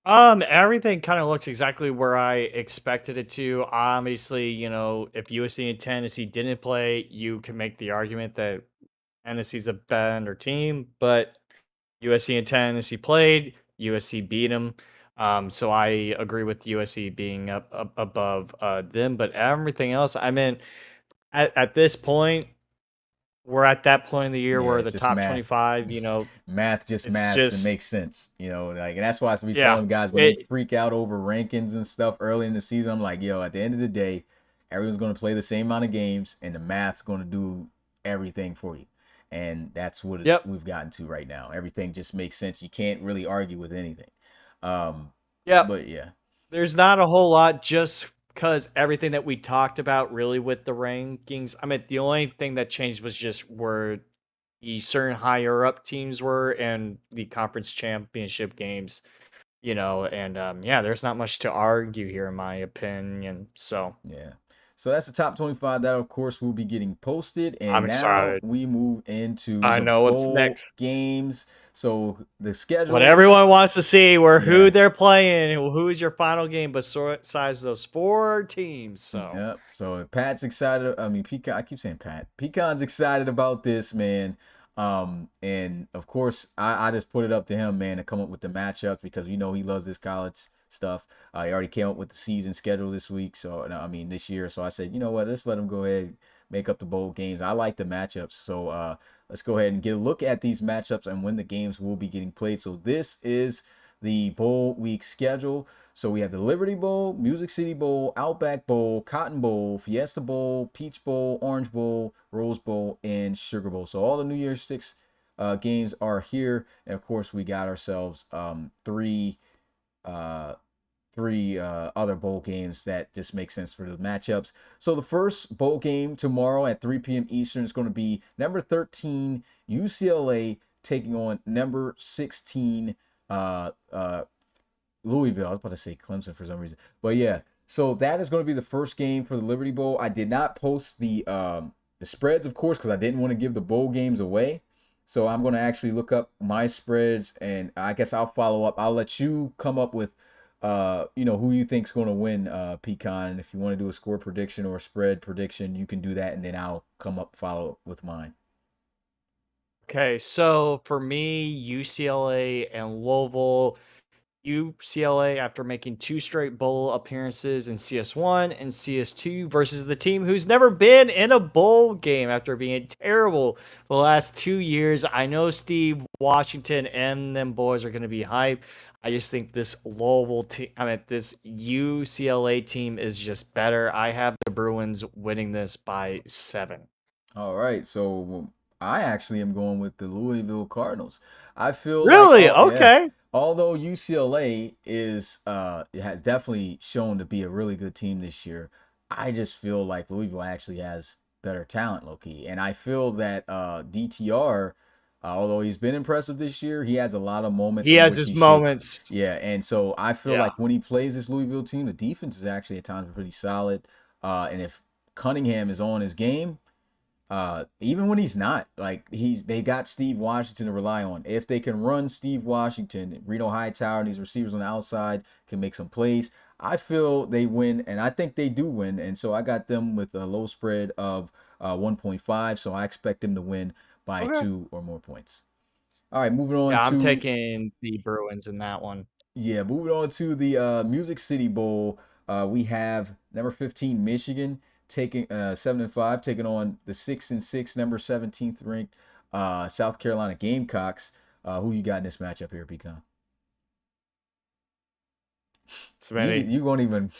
Everything kind of looks exactly where I expected it to. Obviously, if USC and Tennessee didn't play, you can make the argument that Tennessee's a better team, but USC and Tennessee played. USC beat them. So I agree with USC being up above them. But everything else, I mean, at this point, we're at that point in the year where the top 25, math just and makes sense, and that's why I be telling guys when they freak out over rankings and stuff early in the season, I'm like, at the end of the day, everyone's going to play the same amount of games, and the math's going to do everything for you. And that's what we've gotten to right now. Everything just makes sense. You can't really argue with anything. But yeah, there's not a whole lot, just because everything that we talked about really with the rankings. I mean, the only thing that changed was just where the certain higher up teams were and the conference championship games, and there's not much to argue here, in my opinion. So yeah. So that's the top 25. That, of course, will be getting posted. And I'm excited. We move into the bowl what's next games. So the schedule. What everyone wants to see, who they're playing, who's your final game, besides those 4 teams. So yep. So Pat's excited. I mean, I keep saying Pat. Pecan's excited about this, man. And of course, I just put it up to him, man, to come up with the matchups because he loves this college stuff. He already came up with the season schedule this year. So I said, you know what, let's let him go ahead and make up the bowl games. I like the matchups. So let's go ahead and get a look at these matchups and when the games will be getting played. So this is the bowl week schedule. So we have the Liberty Bowl, Music City Bowl, Outback Bowl, Cotton Bowl, Fiesta Bowl, Peach Bowl, Orange Bowl, Rose Bowl, and Sugar Bowl. So all the New Year's 6 games are here. And of course, we got ourselves three other bowl games that just make sense for the matchups. So the first bowl game tomorrow at 3 p.m. Eastern is going to be number 13 UCLA taking on number 16 Louisville. I was about to say Clemson for some reason, but yeah. So that is going to be the first game for the Liberty Bowl. I did not post the spreads, of course, because I didn't want to give the bowl games away. So I'm going to actually look up my spreads, and I guess I'll follow up. I'll let you come up with who you think's going to win, Pecan. If you want to do a score prediction or a spread prediction, you can do that, and then I'll follow with mine. Okay, so for me, UCLA and Louisville. UCLA after making two straight bowl appearances in CS1 and CS2 versus the team who's never been in a bowl game after being terrible the last 2 years. I know Steve Washington and them boys are going to be hype. I just think this Louisville team, this UCLA team is just better. I have the Bruins winning this by 7. All right, so I actually am going with the Louisville Cardinals. I feel like, Really? oh yeah, Okay. although UCLA it has definitely shown to be a really good team this year, I just feel like Louisville actually has better talent, low key, and I feel that DTR, although he's been impressive this year, he has a lot of moments He in has which his he shake. moments. Yeah, and so I feel Yeah. like when he plays this Louisville team, the defense is actually at times pretty solid, and if Cunningham is on his game, even when he's not, like they got Steve Washington to rely on. If they can run Steve Washington, Reno Hightower and these receivers on the outside can make some plays, I feel they win, and I think they do win. And so I got them with a low spread of 1.5. So I expect them to win by Okay. 2 or more points. All right, moving on Yeah, I'm to taking the Bruins in that one. yeah, moving on to the Music City Bowl. We have number 15 Michigan taking 7-5, taking on the 6-6 number 17th ranked South Carolina Gamecocks. Who you got in this matchup here, Pecan? Smitty. You won't even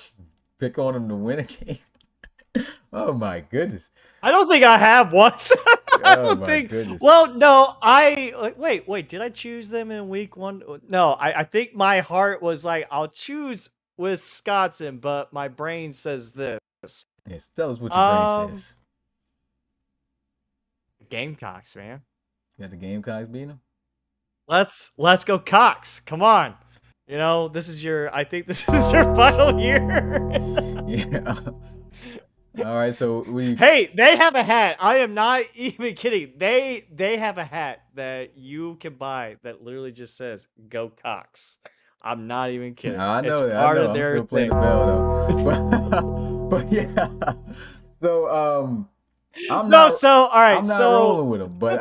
pick on them to win a game. Oh my goodness. I don't think I have once. I Oh don't my think. goodness. Well, no, wait. Did I choose them in week one? No, I think my heart was like, I'll choose Wisconsin, but my brain says this. Yes, tell us what your brain Um, says. Gamecocks, man. You got the Gamecocks beating them? Let's go Cox. Come on. This is your. I think this is your final year. Yeah. All right, so we Hey, they have a hat. I am not even kidding. They have a hat that you can buy that literally just says "Go Cox." I'm not even kidding. I It's know, I part know. of I'm their still playing thing. the bell though, but yeah. So I'm No, not so all right, I'm not so rolling with them, but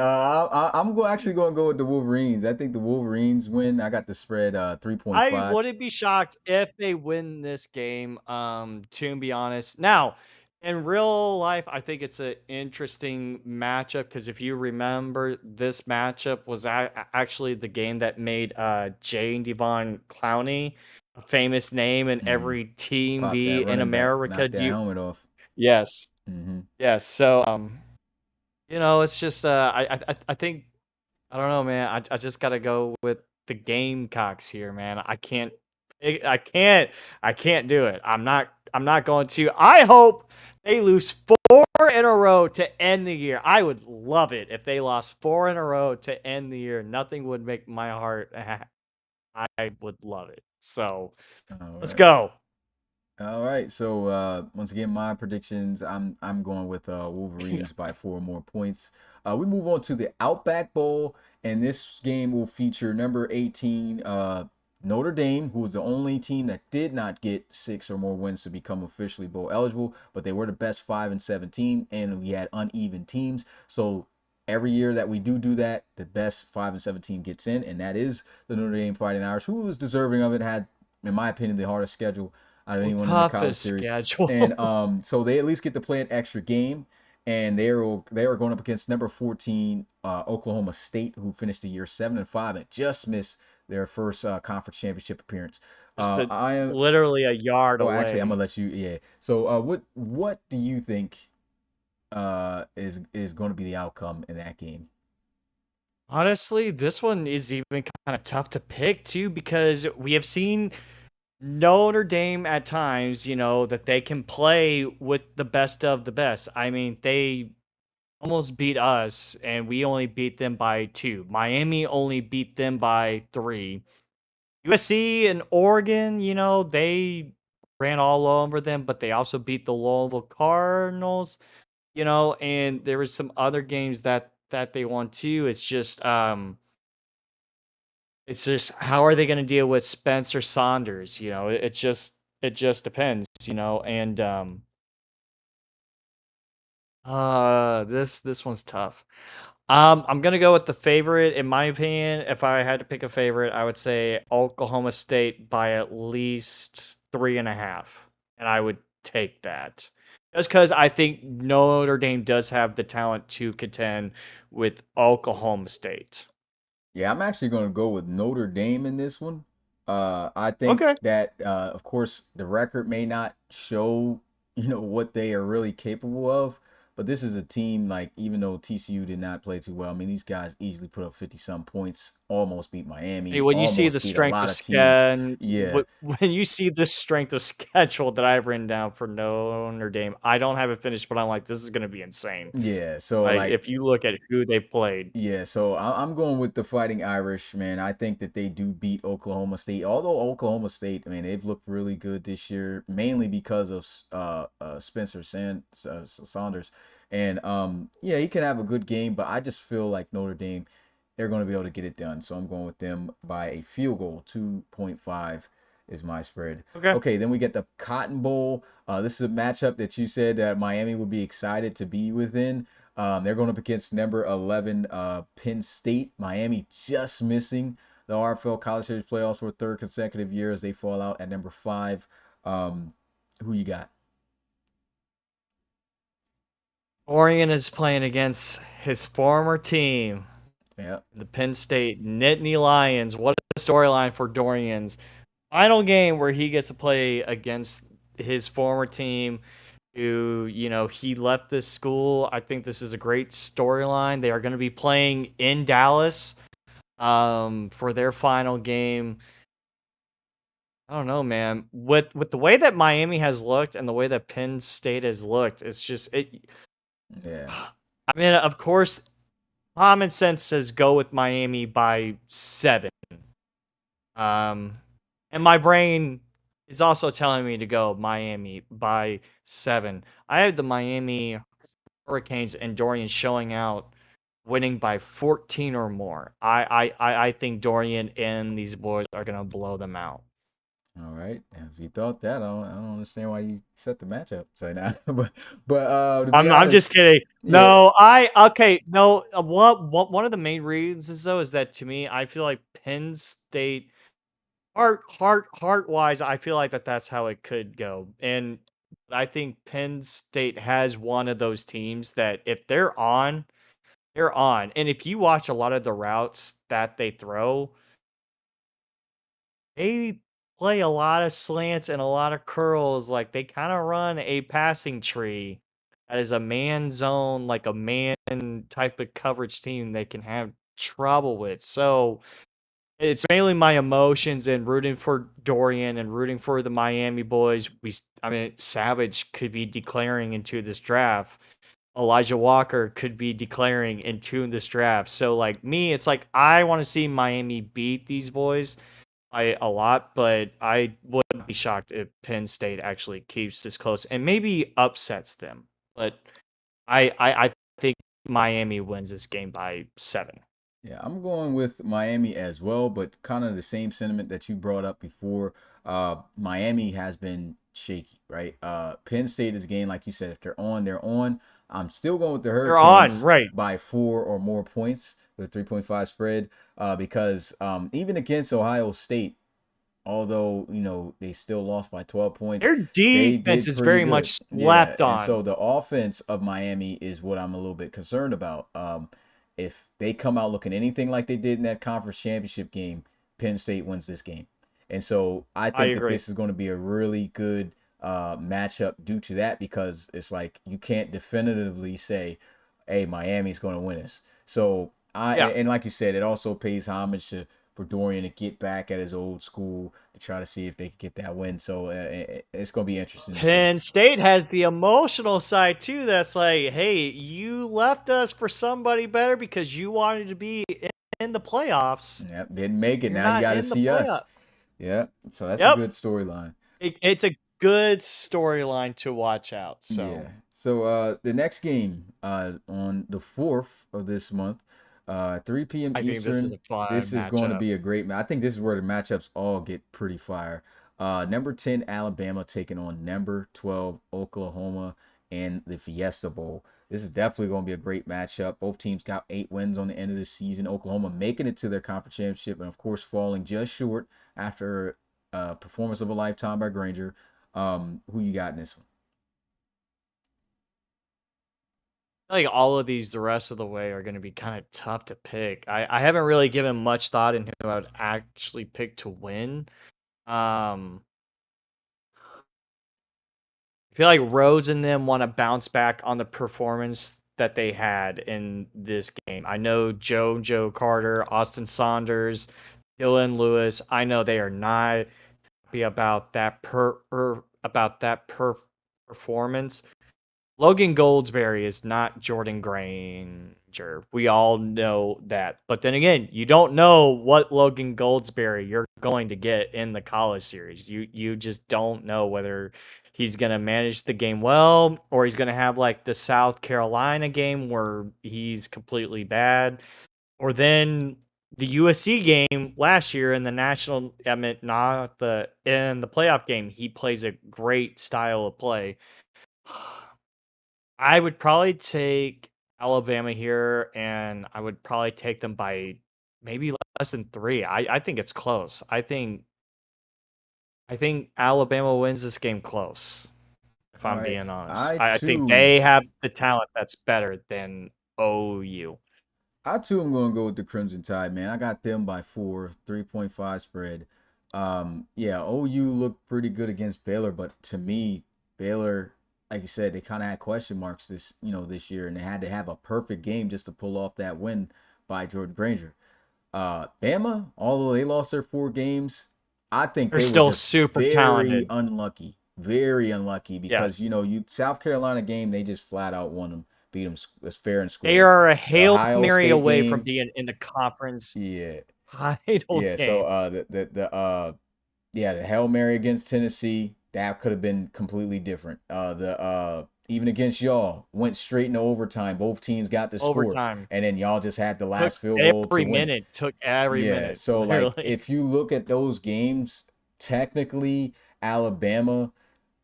actually going to go with the Wolverines. I think the Wolverines win. I got the spread I 3.5. wouldn't be shocked if they win this game. To be honest, now in real life, I think it's an interesting matchup because if you remember, this matchup was actually the game that made Jay and Devon Clowney a famous name in Mm-hmm. every Team Pop that V in running back, America. knock Do that you? helmet off. Yes, Mm-hmm. yes. So it's just I think I don't know, man. I just gotta go with the Gamecocks here, man. I can't I can't do it. I'm not going to. I hope they lose 4 in a row to end the year. I would love it if they lost 4 in a row to end the year. Nothing would make my heart I would love it. So, All let's right. go. All right. So once again, my predictions. I'm going with Yeah. Wolverines by 4 more points. We move on to the Outback Bowl, and this game will feature number 18 Notre Dame, who was the only team that did not get 6 or more wins to become officially bowl eligible, but they were the best 5-7 team, and we had uneven teams. So every year that we do that, the best 5-7 team gets in, and that is the Notre Dame Fighting Irish, who was deserving of it. Had, in my opinion, the hardest schedule out of Well, anyone in the college toughest series. And schedule. so they at least get to play an extra game. And they are going up against number 14 Oklahoma State, who finished the year 7-5 and just missed their first conference championship appearance. Just I am. literally a yard Oh, actually, I'm away. gonna let you. Yeah. So what do you think is going to be the outcome in that game? Honestly, this one is even kind of tough to pick too because we have seen Notre Dame at times, that they can play with the best of the best. I mean, they almost beat us and we only beat them by 2. Miami only beat them by 3. USC and Oregon, they ran all over them, but they also beat the Louisville Cardinals, and there was some other games that they won too. It's just It's just how are they going to deal with Spencer Saunders? It just depends, and this one's tough. I'm gonna go with the favorite. In my opinion, if I had to pick a favorite, I would say Oklahoma State by at least 3.5, and I would take that. Just because I think Notre Dame does have the talent to contend with Oklahoma State. Yeah, I'm actually going to go with Notre Dame in this one. I think Okay. that, of course, the record may not show, what they are really capable of, but this is a team like, even though TCU did not play too well, I mean, these guys easily put up 50 some points, almost beat Hey, Miami, when you see the almost beat a strength lot of of teams. schedule, Yeah, when you see the strength of schedule that I've written down for Notre Dame, I don't have it finished, but I'm like, this is gonna be insane. yeah. So Like like, if you look at who they played. yeah, so I'm going with the Fighting Irish, man. I think that they do beat Oklahoma State. Although Oklahoma State, I mean, they've looked really good this year, mainly because of Spencer Saunders, and yeah, he can have a good game, but I just feel like Notre Dame, they're going to be able to get it done. So I'm going with them by a field goal. 2.5 is my spread. Okay. Okay, then we get the Cotton Bowl. This is a matchup that you said that Miami would be excited to be within. They're going up against number 11 Penn State. Miami just missing the RFL College Series playoffs for a third consecutive year as they fall out at number 5. Who you got? Oregon is playing against his former team, Yeah. the Penn State Nittany Lions. What a storyline for Dorian's final game where he gets to play against his former team who, he left this school. I think this is a great storyline. They are going to be playing in Dallas for their final game. I don't know, man. With the way that Miami has looked and the way that Penn State has looked, it's just it. Yeah. I mean, of course, common sense says go with Miami by 7. Um, and my brain is also telling me to go Miami by 7. I have the Miami Hurricanes and Dorian showing out, winning by 14 or more. I think Dorian and these boys are gonna blow them out. All right. If you thought that, I don't understand why you set the matchup. So now, but to be I'm just honest, kidding. yeah, No, okay. No, what one of the main reasons though is that to me, I feel like Penn State heart wise, I feel like that's how it could go. And I think Penn State has one of those teams that if they're on, they're on. And if you watch a lot of the routes that they throw, they play a lot of slants and a lot of curls. Like they kind of run a passing tree that is a man zone, like a man type of coverage team they can have trouble with. So it's mainly my emotions and rooting for Dorian and rooting for the Miami boys. I mean, Savage could be declaring into this draft. Elijah Walker could be declaring into this draft. So, like me, it's like I want to see Miami beat these boys by a lot, but I wouldn't be shocked if Penn State actually keeps this close and maybe upsets them. But I think Miami wins this game by 7. yeah, I'm going with Miami as well, but kind of the same sentiment that you brought up before. Miami has been shaky, right? Penn State is a game, like you said, if they're on, they're on. I'm still going with the They're on, Hurricanes right? by 4 or more points with a 3.5 spread, because even against Ohio State, although they still lost by 12 points, Their they defense did is pretty very good. much Yeah, slept and so on. the offense of Miami is what I'm a little bit concerned about. If they come out looking anything like they did in that conference championship game, Penn State wins this game. And so I I think that agree. this is going to be a really good matchup due to that, because it's like you can't definitively say, hey, Miami's going to win this. So Yeah. and like you said, it also pays homage to for Dorian to get back at his old school to try to see if they could get that win. So it's going to be interesting to see. Penn State has the emotional side too. That's like, hey, you left us for somebody better because you wanted to be in the playoffs. Yep, didn't make it. You're Now you not got to in the see us. playoff. Yeah, so that's a Yep. good storyline. It's a good storyline to watch out. Yeah. So So the next game on the 4th of this month, 3 p.m. I think this is Eastern. a fun This is going to matchup. be a great match. I think this is where the matchups all get pretty fire. Number 10 Alabama taking on number 12 Oklahoma in the Fiesta Bowl. This is definitely going to be a great matchup. Both teams got 8 wins on the end of the season. Oklahoma making it to their conference championship and of course falling just short after performance of a lifetime by Granger. Who you got in this one? Like all of these the rest of the way are going to be kind of tough to pick. I haven't really given much thought in who I would actually pick to win. Um, I feel like Rose and them want to bounce back on the performance that they had in this game. I know Joe Carter, Austin Saunders, Dylan Lewis. I know they are not happy about that performance. Logan Goldsberry is not Jordan Granger. We all know that. But then again, you don't know what Logan Goldsberry you're going to get in the college series. You just don't know whether he's going to manage the game well or he's going to have like the South Carolina game where he's completely bad. Or then the USC game last year in the national, I mean, not the in the playoff game, he plays a great style of play. I would probably take Alabama here, and I would probably take them by maybe less than 3. I think it's close. I think Alabama wins this game close, if All I'm right. being honest. I I think too they have the talent that's better than OU. I too am going to go with the Crimson Tide, man. I got them by 4, 3.5 spread. Yeah, OU looked pretty good against Baylor, but to me, Baylor, like you said, they kind of had question marks this year, and they had to have a perfect game just to pull off that win by Jordan Granger. Bama, although they lost their 4 games, I think They're they were still just super very talented. unlucky Yeah. because you South Carolina game they just flat out won them, beat them fair and They square. are a The Hail Ohio Mary State away from game, being in the conference yeah, title yeah. So game. the Hail Mary against Tennessee that could have been completely different. The even against y'all went straight into overtime. Both teams got the score, Overtime. and then y'all just had the Took last field goal to every win it. minute. Took every Yeah, minute, so like literally. if you look at those games, technically Alabama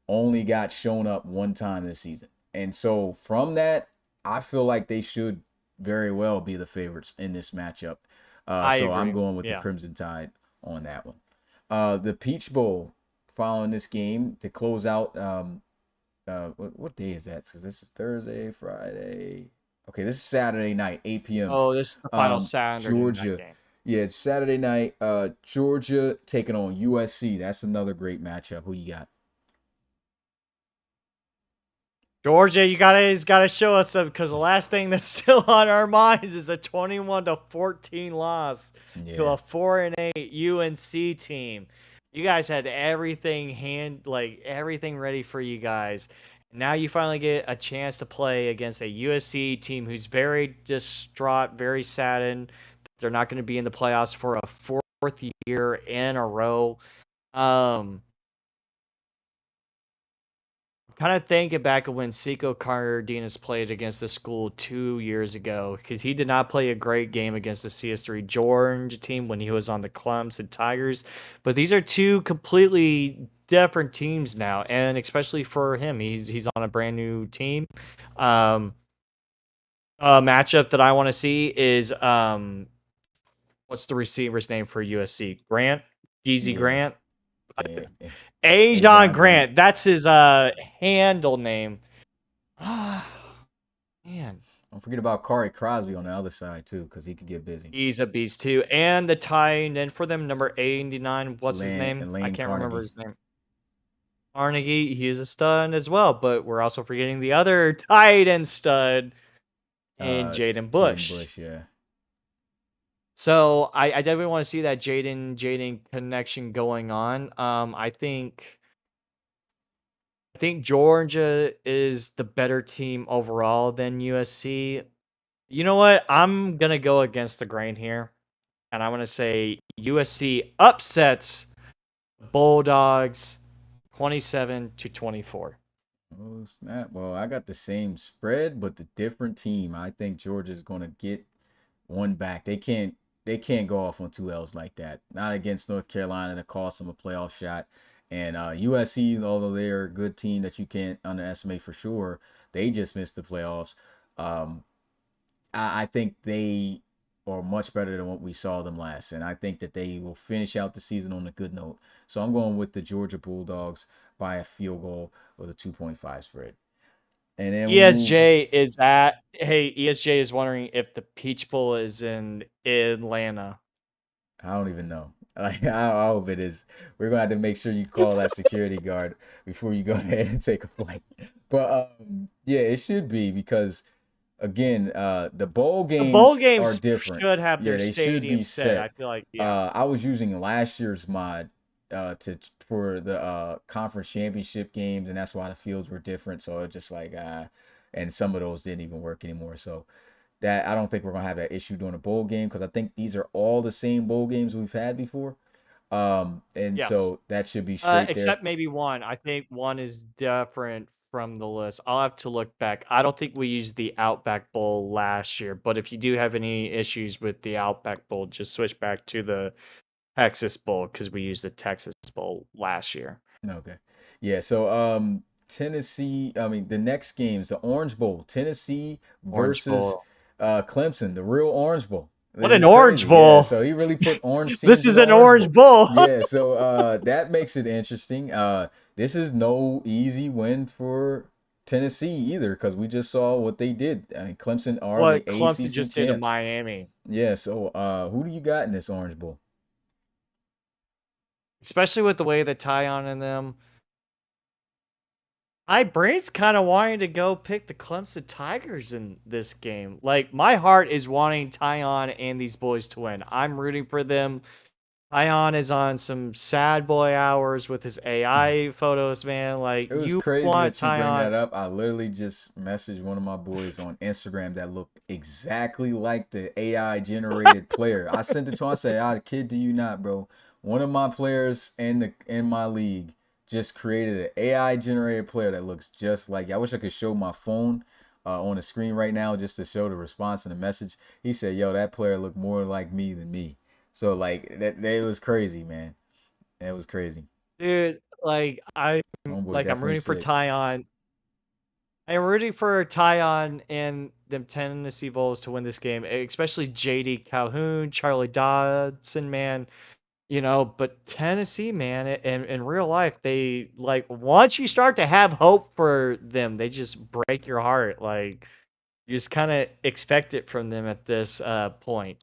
only got shown up 1 time this season. And so from that, I feel like they should very well be the favorites in this matchup. I So I'm agree. going with the Yeah. Crimson Tide on that one. The Peach Bowl following this game to close out. What day is that? Because this is Thursday, Friday. Okay, this is Saturday night, 8 p.m. Oh, this is the final Saturday night Georgia. game. Yeah, it's Saturday night. Georgia taking on USC. That's another great matchup. Who you got? Georgia, you gotta show us some because the last thing that's still on our minds is a 21-14 loss to Yeah. a 4-8 UNC team. You guys had everything ready for you guys. Now you finally get a chance to play against a USC team who's very distraught, very saddened. They're not going to be in the playoffs for a 4th year in a row. Kind of thinking back of when Seco Cardenas played against the school 2 years ago, because he did not play a great game against the CS3 Georgia team when he was on the Clemson Tigers. But these are 2 completely different teams now, and especially for him, he's on a brand new team. A matchup that I want to see is what's the receiver's name for USC? Grant, DZ Yeah. Grant. Yeah. Ajon John Grant. Grant. That's his handle name. Ah, man, Don't forget about Corey Crosby on the other side too, because he could get busy. he's a beast too. And the tight end for them, number 89. What's his name? I Lane can't remember Carnegie. his name. Carnegie. He is a stud as well, but we're also forgetting the other tight end stud in Jaden Jaden Bush. Bush. Yeah. So I definitely want to see that Jaden connection going on. I think Georgia is the better team overall than USC. You know what? I'm gonna go against the grain here, and I'm gonna say USC upsets Bulldogs 27-24. Oh snap! Well, I got the same spread, but the different team. I think Georgia's going to get one back. They can't go off on two L's like that. Not against North Carolina to cost them a playoff shot. And USC, although they're a good team that you can't underestimate for sure, they just missed the playoffs. Um, I think they are much better than what we saw them last, and I think that they will finish out the season on a good note. So I'm going with the Georgia Bulldogs by a field goal with a 2.5 spread. And then we move. ESJ is wondering if the Peach Bowl is in Atlanta. I don't even know. Like I hope it is. We're gonna have to make sure you call that security guard before you go ahead and take a flight. But yeah, it should be because again, the bowl The bowl games are games different. should have Yeah, their they should stadium be set. I set. feel like, yeah. I was using last year's mod to for the conference championship games, and that's why the fields were different. So it's just like and some of those didn't even work anymore. So that I don't think we're gonna have that issue during a bowl game because I think these are all the same bowl games we've had before. And Yes. so that should be straight there. Except maybe one. I think one is different from the list. I'll have to look back. I don't think we used the Outback Bowl last year, but if you do have any issues with the Outback Bowl, just switch back to the Texas Bowl because we used the Texas Bowl last year. Okay. Yeah, so Tennessee, I mean the next game's the Orange Bowl. Tennessee Orange versus Bowl. Clemson, the real Orange Bowl. What This an is Orange crazy. Yeah, Bowl! so he really put orange This teams in is the an Orange Orange Bowl. Bowl. Yeah, so that makes it interesting. This is no easy win for Tennessee either because we just saw what they did. I mean, Clemson are the What Clemson ACC just did to champs. Miami. Yeah, so who do you got in this Orange Bowl? Especially with the way that Tyon and them. My brain's kind of wanting to go pick the Clemson Tigers in this game. Like, my heart is wanting Tyon and these boys to win. I'm rooting for them. Tyon is on some sad boy hours with his AI photos, man. Like, It was you crazy want that you bring Tyon. that up. I literally just messaged one of my boys on Instagram that looked exactly like the AI generated player. I sent it to him. I said, "I kid do you not, bro. One of my players in my league just created an AI generated player that looks just like you." I wish I could show my phone on the screen right now just to show the response and the message. He said, "Yo, that player looked more like me than me." So like that was crazy, man. It was crazy. Dude, Homeboy I'm definitely rooting for sick. Tyon. I'm rooting for Tyon and them Tennessee Vols to win this game, especially JD Calhoun, Charlie Dodson, man. But Tennessee, man, in real life, they like once you start to have hope for them, they just break your heart. Like you just kind of expect it from them at this point.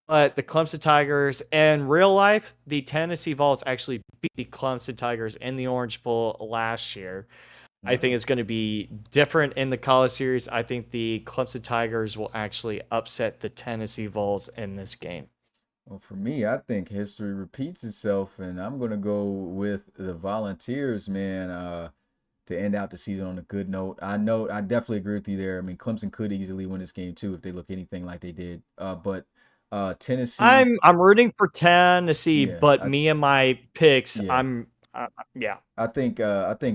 But the Clemson Tigers in real life, the Tennessee Vols actually beat the Clemson Tigers in the Orange Bowl last year. I think Uh, it's going to be different in the college series. I think the Clemson Tigers will actually upset the Tennessee Vols in this game. Well, for me, I think history repeats itself, and I'm gonna go with the Volunteers, man, to end out the season on a good note. I definitely agree with you there. I mean, Clemson could easily win this game too if they look anything like they did. But Tennessee, I'm rooting for Tennessee, yeah, but me and my picks, yeah, yeah. I think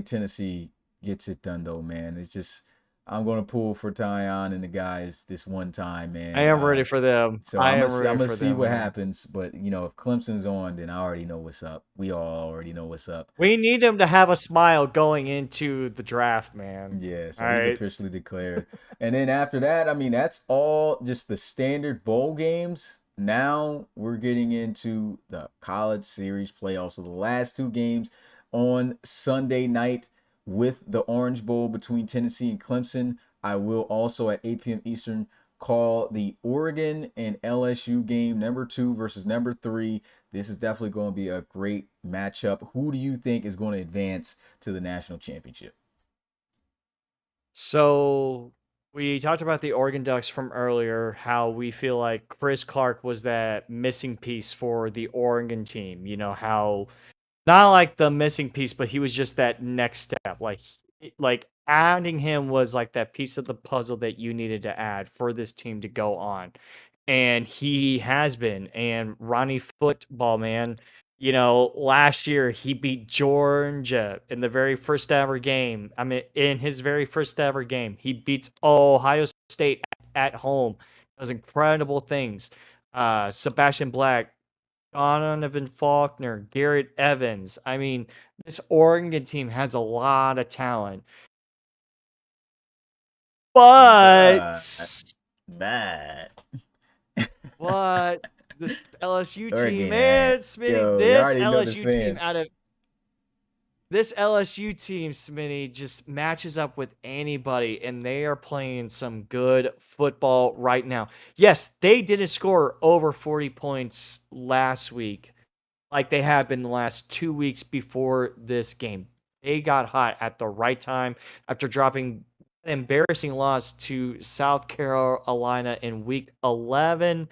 Tennessee gets it done though, man. It's just I'm gonna pull for Tyon and the guys this one time, I man. am ready for them. So I I'm am gonna I'm ready gonna for see them, what man. happens, but if Clemson's on, then I already know what's up. We all already know what's up. We need them to have a smile going into the draft, man. Yeah, All so he's right. officially declared. And then after that, I mean, that's all just the standard bowl games. Now we're getting into the college series playoffs. So the last two games on Sunday night with the Orange Bowl between Tennessee and Clemson. I will also at 8 p.m. Eastern call the Oregon and LSU game, number 2 versus number 3. This is definitely going to be a great matchup. Who do you think is going to advance to the national championship? So we talked about the Oregon Ducks from earlier, how we feel like Chris Clark was that missing piece for the Oregon team. How not like the missing piece, but he was just that next step. Like adding him was like that piece of the puzzle that you needed to add for this team to go on. And he has been. And Ronnie Football, man, last year he beat Georgia in the very first ever game. I mean, in his very first ever game, he beats Ohio State at home. does incredible things. Sebastian Black, Donovan Faulkner, Garrett Evans. I mean, this Oregon team has a lot of talent. But, But but, what this LSU team, Oregon, man. man, Smitty, Yo, you already know the saying. This LSU team, Smitty, just matches up with anybody, and they are playing some good football right now. Yes, they didn't score over 40 points last week like they have been the last 2 weeks before this game. They got hot at the right time after dropping an embarrassing loss to South Carolina in week 11.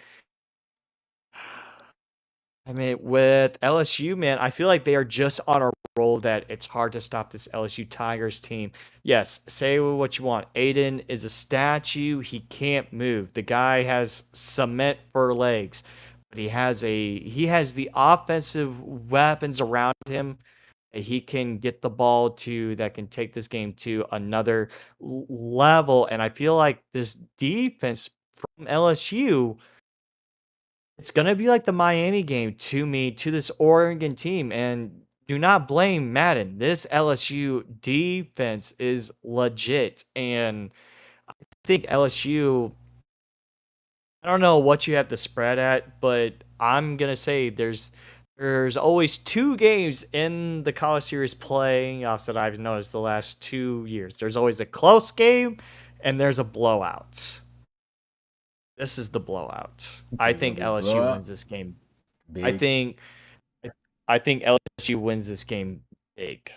I mean, with LSU, man, I feel like they are just on a roll that it's hard to stop this LSU Tigers team. Yes, say what you want. Aiden is a statue. He can't move. The guy has cement for legs, but he has the offensive weapons around him that he can get the ball to that can take this game to another level. And I feel like this defense from LSU, it's going to be like the Miami game to me, to this Oregon team. And do not blame Madden. This LSU defense is legit. And I think LSU, I don't know what you have to spread at, but I'm going to say there's always two games in the college series playoffs that I've noticed the last 2 years. There's always a close game and there's a blowout. This is the blowout. I There's gonna think be a LSU blowout. wins this game. I Big. think I think LSU wins this game big.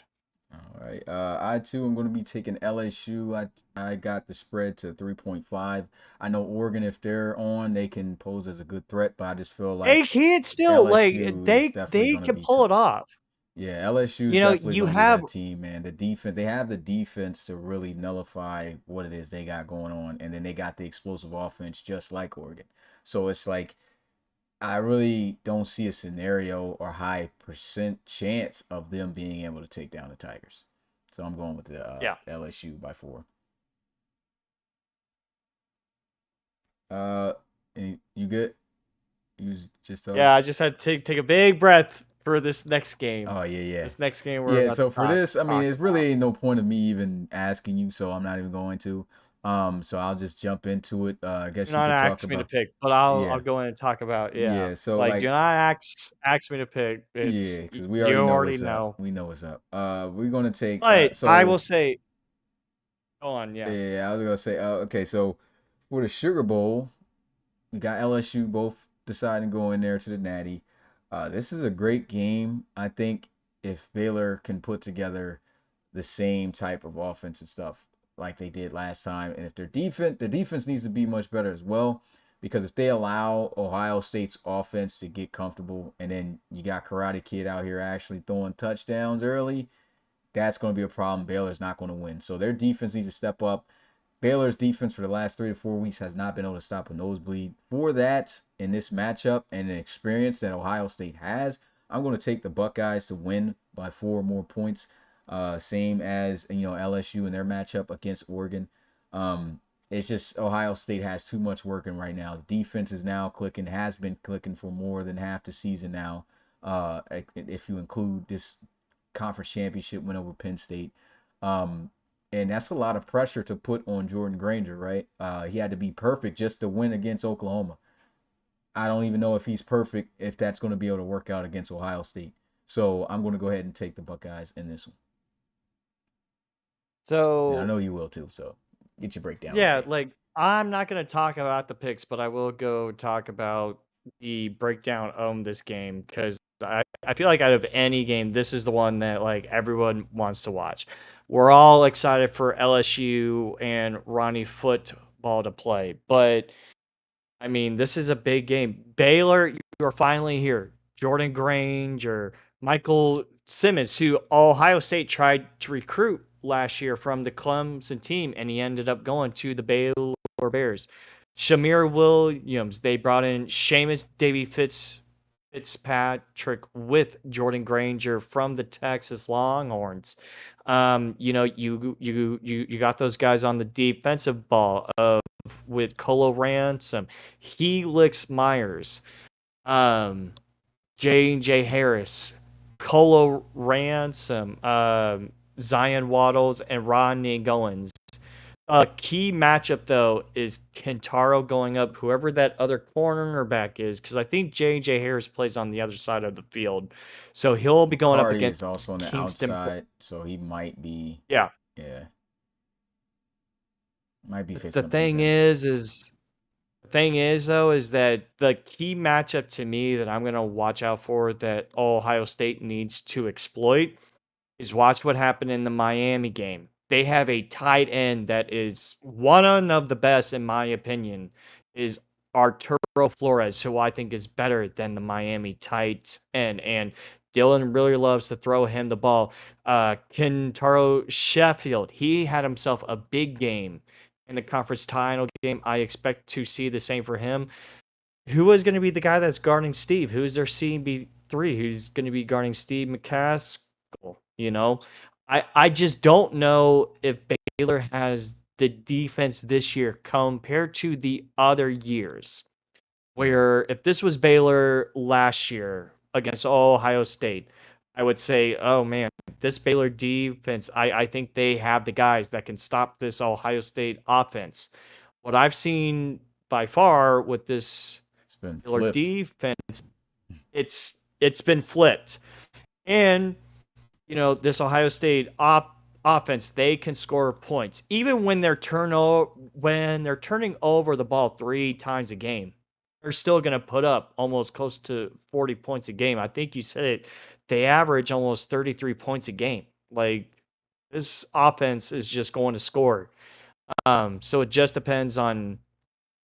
All right. I too am going to be taking LSU. I got the spread to 3.5. I know Oregon, if they're on, they can pose as a good threat, but I just feel They like can still LSU is definitely they going to can be pull it off. yeah, LSU is You know, definitely you going to be have that team, man. The defense, they have the defense to really nullify what it is they got going on, and then they got the explosive offense just like Oregon. So it's like I really don't see a scenario or high percent chance of them being able to take down the Tigers. So I'm going with the yeah. LSU by 4. Uh, you good? You just Yeah, I just had to take a big breath for this next game. Oh yeah, yeah. This next game we're Yeah, about to so for this, I mean, talk it's about. really ain't no point of me even asking you, so I'm not even going to. So I'll just jump into it. I Do guess you not could talk ask me to about pick, but I'll yeah, go in and talk about, yeah. yeah. So Like, do like not ask me to pick. yeah, It's because we you already know already what's up. know. We know what's up. We're gonna take But I will so say, go on, yeah. yeah, I was gonna say okay, so for the Sugar Bowl, we got LSU both deciding to go in there to the Natty. This is a great game. I think if Baylor can put together the same type of offense and stuff like they did last time, and if their defense needs to be much better as well, because if they allow Ohio State's offense to get comfortable, and then you got Karate Kid out here actually throwing touchdowns early, that's going to be a problem. Baylor's not going to win. So their defense needs to step up. Baylor's defense for the last 3 to 4 weeks has not been able to stop a nosebleed. For that, in this matchup and an experience that Ohio State has, I'm going to take the Buckeyes to win by 4 more points. Same as LSU in their matchup against Oregon. It's just Ohio State has too much working right now. The defense is now clicking, has been clicking for more than half the season now. If you include this conference championship win over Penn State. And that's a lot of pressure to put on Jordan Granger, right? He had to be perfect just to win against Oklahoma. I don't even know if he's perfect, if that's going to be able to work out against Ohio State. So I'm going to go ahead and take the Buckeyes in this one. And I So, know you will too. So get your breakdown yeah, ready. like, I'm not going to talk about the picks, but I will go talk about the breakdown of this game because I feel like out of any game, this is the one that, like, everyone wants to watch. We're all excited for LSU and Ronnie football to play, but I mean, this is a big game. Baylor, you are finally here. Jordan Granger, Michael Simmons, who Ohio State tried to recruit last year from the Clemson team, and he ended up going to the Baylor Bears. Shamir Williams, they brought in Seamus Davy Fitzpatrick with Jordan Granger from the Texas Longhorns. You got those guys on the defensive ball of with Colo Ransom, Helix Myers, J Harris, Colo Ransom, Zion Waddles, and Rodney Goins. Key matchup though is Kentaro going up whoever that other cornerback is, because I think J Harris plays on the other side of the field, so he'll be going up McCarty against is also on the Kingston. outside, so he might be, Yeah. yeah, might be The facing up against thing him. is the thing is though is that the key matchup to me that I'm gonna watch out for that Ohio State needs to exploit is watch what happened in the Miami game. They have a tight end that is one of the best, in my opinion, is Arturo Flores, who I think is better than the Miami tight end. And Dylan really loves to throw him the ball. Kentaro Sheffield, he had himself a big game in the conference title game. I expect to see the same for him. Who is going to be the guy that's guarding Steve? Who is their CB3? Who's going to be guarding Steve McCaskill? You know, I just don't know if Baylor has the defense this year compared to the other years. Where if this was Baylor last year against Ohio State, I would say, oh man, this Baylor defense, I think they have the guys that can stop this Ohio State offense. What I've seen by far with this It's been Baylor flipped. defense, it's been flipped. And this Ohio State offense, they can score points even when they're turning over the ball 3 times a game. They're still going to put up almost close to 40 points a game. I think you said it. They average almost 33 points a game. Like, this offense is just going to score. So it just depends on,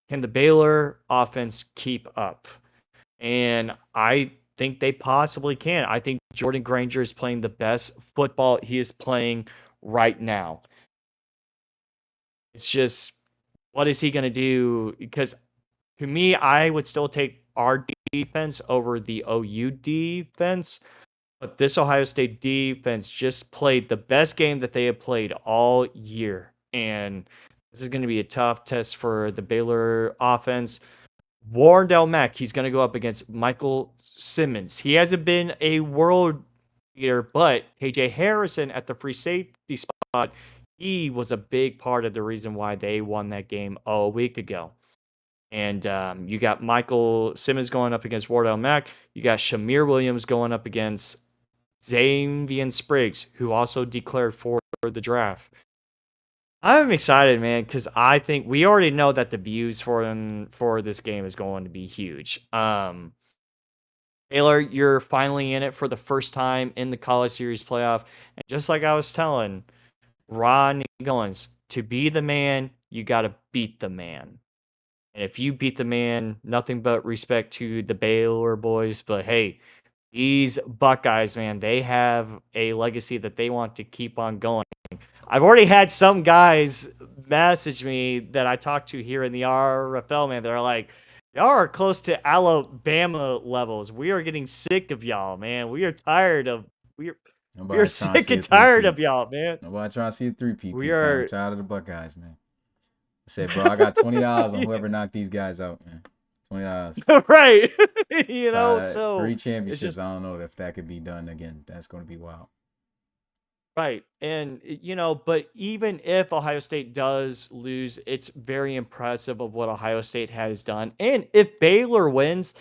can the Baylor offense keep up? And I think they possibly can. I think Jordan Granger is playing the best football he is playing right now. It's just, what is he going to do? Because to me, I would still take our defense over the OU defense. But this Ohio State defense just played the best game that they have played all year. And this is going to be a tough test for the Baylor offense. Warrendale Mack, he's going to go up against Michael Simmons. He hasn't been a world beater, but KJ Harrison at the free safety spot, he was a big part of the reason why they won that game a week ago. And you got Michael Simmons going up against Wardell Mack. You got Shamir Williams going up against Xavier Spriggs, who also declared for the draft. I'm excited, man, because I think we already know that the views for this game is going to be huge. Baylor, you're finally in it for the first time in the College Series playoff, and just like I was telling Ron Goins, to be the man, you got to beat the man. And if you beat the man, nothing but respect to the Baylor boys. But hey, these Buckeyes, man, they have a legacy that they want to keep on going. I've already had some guys message me that I talked to here in the RFL, man. They're like, y'all are close to Alabama levels. We are getting sick of y'all, man. We are tired of we are Nobody's trying to sick see a and tired three-peat. of y'all, man. Nobody trying to see a three-peat. We Pete. I'm are tired of the Buckeyes, man. I said, bro, I got $20 on whoever knocked these guys out, man. $20. right. Three So it's championships. just I don't know if that could be done again. That's going to be wild. right. And, but even if Ohio State does lose, it's very impressive of what Ohio State has done. And if Baylor wins,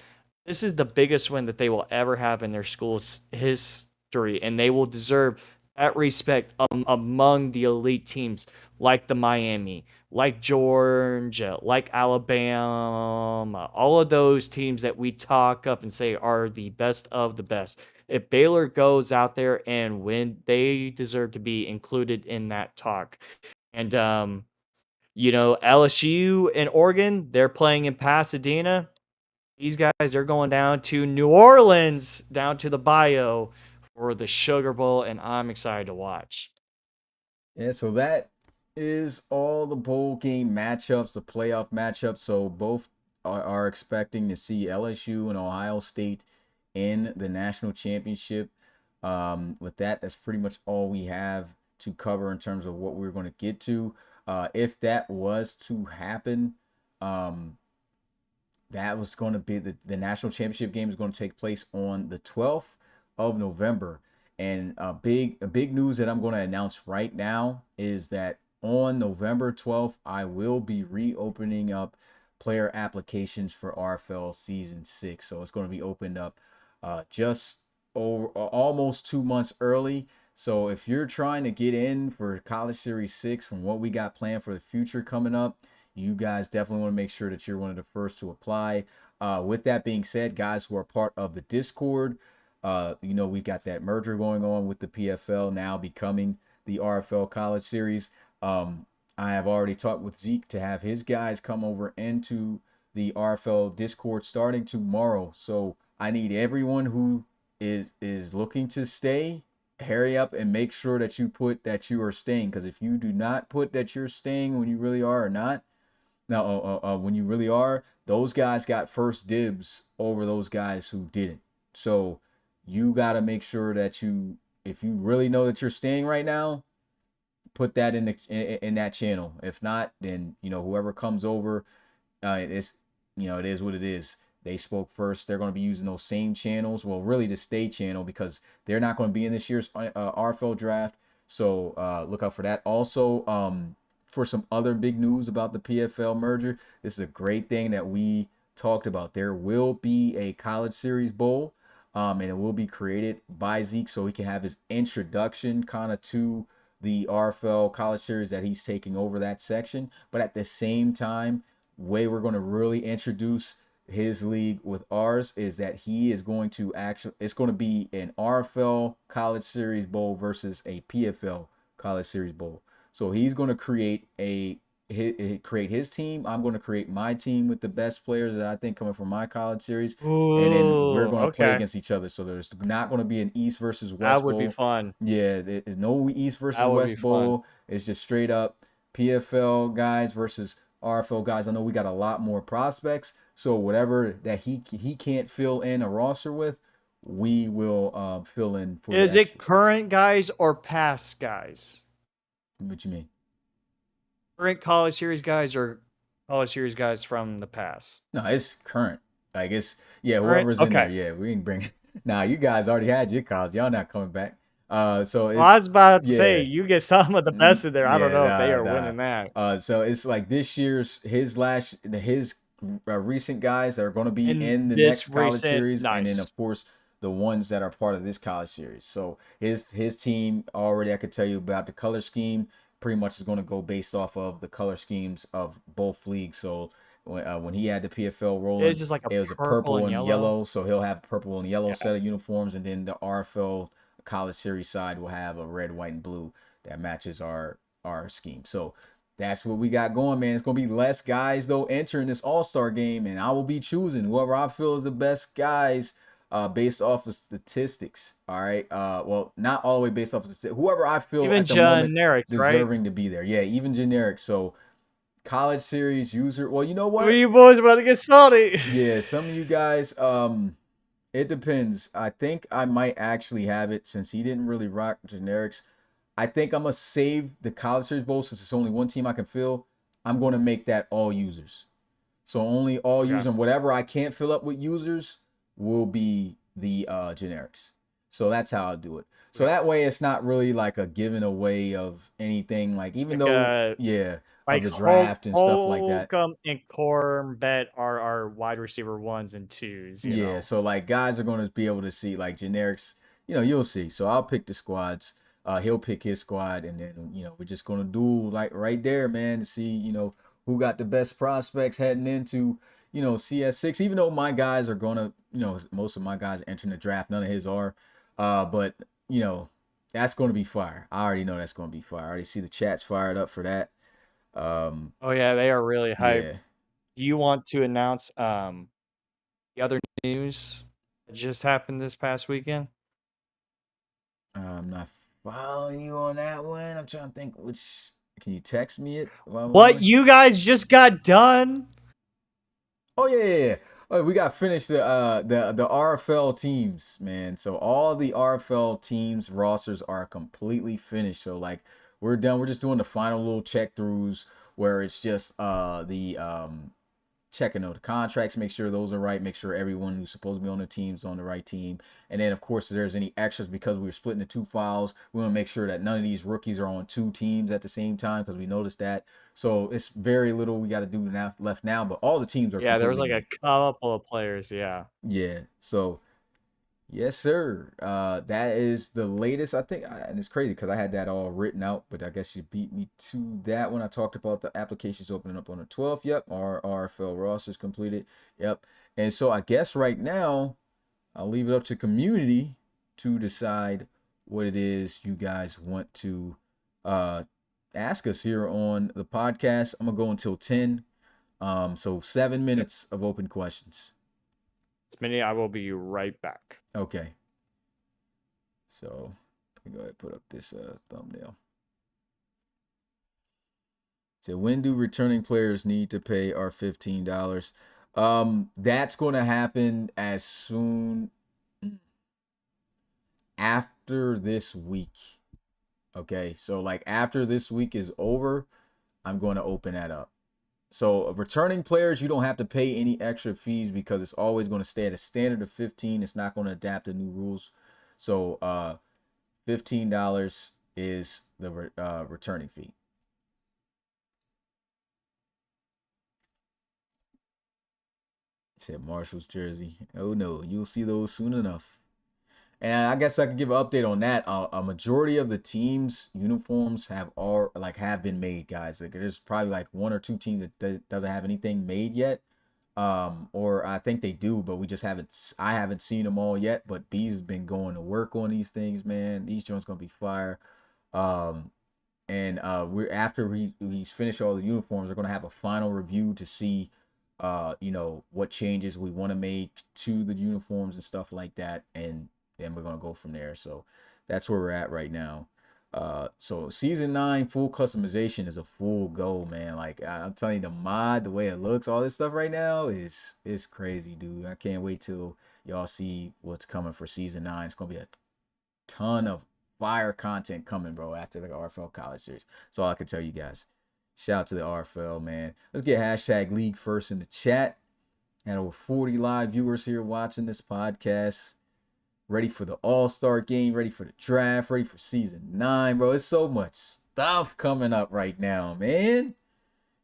this is the biggest win that they will ever have in their school's history. And they will deserve that respect among the elite teams like the Miami, like Georgia, like Alabama, all of those teams that we talk up and say are the best of the best. If Baylor goes out there and win, they deserve to be included in that talk. And LSU and Oregon, they're playing in Pasadena. These guys are going down to New Orleans, down to the Bio for the Sugar Bowl, and I'm excited to watch. Yeah, so that is all the bowl game matchups, the playoff matchups. So both are expecting to see LSU and Ohio State in the national championship. With that, that's pretty much all we have to cover in terms of what we're going to get to. If that was to happen, um, that was going to be the national championship game is going to take place on the 12th of November. And a big news that I'm going to announce right now is that on November 12th, I will be reopening up player applications for RFL season 6. So it's going to be opened up just over almost 2 months early. So if you're trying to get in for College Series 6 from what we got planned for the future coming up, you guys definitely want to make sure that you're one of the first to apply. With that being said, guys who are part of the Discord, we got that merger going on with the PFL now becoming the RFL College Series. I have already talked with Zeke to have his guys come over into the RFL Discord starting tomorrow. So I need everyone who is looking to stay, hurry up and make sure that you put that you are staying. Because if you do not put that you're staying when you really are or not, now, when you really are, those guys got first dibs over those guys who didn't. So you got to make sure that if you really know that you're staying right now, put that in that channel. If not, then whoever comes over, it's it is what it is. They spoke first. They're going to be using those same channels. Well, really the stay channel because they're not going to be in this year's RFL draft. So look out for that. Also, for some other big news about the PFL merger, this is a great thing that we talked about. There will be a College Series Bowl, and it will be created by Zeke so he can have his introduction kind of to the RFL College Series that he's taking over that section. But at the same time, way we're going to really introduce his league with ours is that he is going to it's going to be an RFL College Series Bowl versus a PFL College Series Bowl. So he's going to create his team. I'm going to create my team with the best players that I think coming from my college series. Ooh, And then we're going to play okay. against each other. So there's not going to be an East versus That West would be Bowl. fun. Yeah, there's no East versus That would be West fun. Bowl. It's just straight up PFL guys versus RFL guys. I know we got a lot more prospects. So whatever that he can't fill in a roster with, we will fill in for Is the it current guys or past guys? What you mean? Current College Series guys or College Series guys from the past? No, it's current. Like it's Current? whoever's in there. Okay. Yeah, we can bring. Nah, you guys already had your college. Y'all not coming back. So it's Well, I was about to say, yeah, you get some of the best in there. I don't yeah, know if they nah, are nah. winning that. So it's like this year's his recent guys that are going to be And in the this next college recent, series, and then nice. of course the ones that are part of this college series. So his team already, I could tell you about the color scheme. Pretty much is going to go based off of the color schemes of both leagues. So when he had the PFL rolling, It's just like a it was a purple purple and and yellow. yellow. So he'll have purple and yellow Yeah. set of uniforms, and then the RFL college series side will have a red, white, and blue that matches our scheme. So that's what we got going, man. It's gonna be less guys though entering this all-star game, and I will be choosing whoever I feel is the best guys based off of statistics. All right. Well, not all the way based off of statistics. Whoever I feel Even at the moment generics, right? deserving to be there. Yeah, even generic. So college series user. Well, you know Who are what? you boys about to get salty? Yeah, some of you guys, it depends. I think I might actually have it since he didn't really rock generics. I think I'm gonna save the College Series Bowl since it's only one team I can fill. I'm gonna make that all users. So only all Okay. users, and whatever I can't fill up with users will be the generics. So that's how I'll do it. So Okay. that way it's not really like a giving away of anything. Like even Like though, yeah, of like the draft and stuff like that. Holcomb and Cornbet are our wide receiver 1s and 2s, you Yeah, know. so like guys are going to be able to see like generics, you'll see. So I'll pick the squads. He'll pick his squad, and then we're just gonna do like right there, man, to see who got the best prospects heading into CS6. Even though my guys are gonna, most of my guys entering the draft, none of his are, but that's gonna be fire. I already know that's gonna be fire. I already see the chats fired up for that. Oh yeah, they are really Yeah, hyped. Do you want to announce the other news that just happened this past weekend? I'm not following you on that one. I'm trying to think which. Can you text me it while I'm What away? you guys just got done? Oh yeah. Oh, we got finished the RFL teams, man. So all the RFL teams rosters are completely finished. So like we're done. We're just doing the final little check throughs where it's just the checking out the contracts, make sure those are right, make sure everyone who's supposed to be on the team is on the right team. And then, of course, if there's any extras, because we were splitting the two files, we want to make sure that none of these rookies are on two teams at the same time, because we noticed that. So it's very little we got to do now, left now, but all the teams are Yeah, there was completely like a done. couple of players. Yeah. Yeah. So yes, sir. That is the latest, I think, and it's crazy because I had that all written out, but I guess you beat me to that when I talked about the applications opening up on the 12th. Yep, our RFL rosters completed. Yep. And so I guess right now I'll leave it up to community to decide what it is you guys want to uh ask us here on the podcast. I'm gonna go until 10. So 7 minutes of open questions. Smitty, I will be right back. Okay. So let me go ahead and put up this thumbnail. So when do returning players need to pay our $15? That's going to happen as soon after this week. Okay, so like after this week is over, I'm going to open that up. So returning players, you don't have to pay any extra fees because it's always going to stay at a standard of 15. It's not going to adapt to new rules. So $15 is the returning fee. Said Marshall's jersey. Oh no, you'll see those soon enough. And I guess I could give an update on that. A majority of the teams' uniforms have been made, guys. Like there's probably like one or two teams that doesn't have anything made yet. Or I think they do, but we just haven't. I haven't seen them all yet. But Bees has been going to work on these things, man. These joints gonna be fire. Um, and we're after he's finished all the uniforms, we're gonna have a final review to see what changes we want to make to the uniforms and stuff like that, and then we're gonna go from there. So that's where we're at right now. So season 9 full customization is a full go, man. Like I'm telling you, the mod, the way it looks, all this stuff right now is crazy, dude. I can't wait till y'all see what's coming for season 9. It's gonna be a ton of fire content coming, bro, after the RFL College Series. That's all I can tell you guys. Shout out to the RFL, man. Let's get hashtag league first in the chat. And over 40 live viewers here watching this podcast. Ready for the All-Star game, ready for the draft, ready for season 9, bro. It's so much stuff coming up right now, man.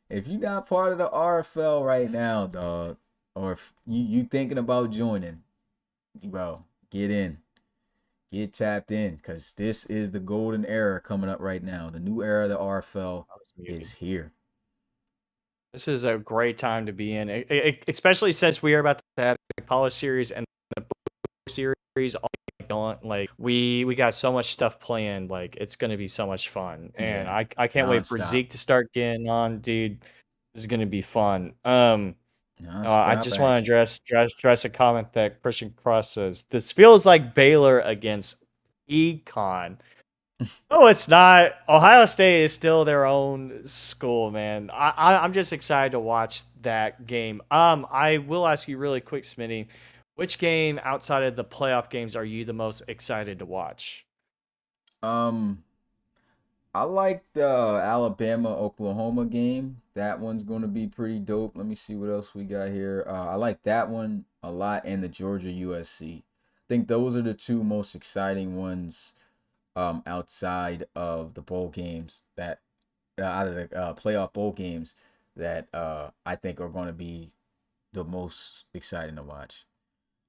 If you're not part of the RFL right now, dog, or if you thinking about joining, bro, get in. Get tapped in because this is the golden era coming up right now. The new era of the RFL is here. This is a great time to be in, especially since we are about to have the college series and the series all going. Like we got so much stuff planned. Like it's going to be so much fun, and Yeah, I can't wait for non-stop. Zeke to start getting on, dude. This is going to be fun. I Non-stop just want action. to address a comment that Christian Cross says. This feels like Baylor against Econ. No, it's not. Ohio State is still their own school, man. I'm just excited to watch that game. I will ask you really quick, Smitty, which game outside of the playoff games are you the most excited to watch? Um, I like the Alabama-Oklahoma game. That one's going to be pretty dope. Let me see what else we got here. I like that one a lot, and the Georgia-USC. I think those are the two most exciting ones outside of the bowl games that out of the playoff bowl games that I think are going to be the most exciting to watch.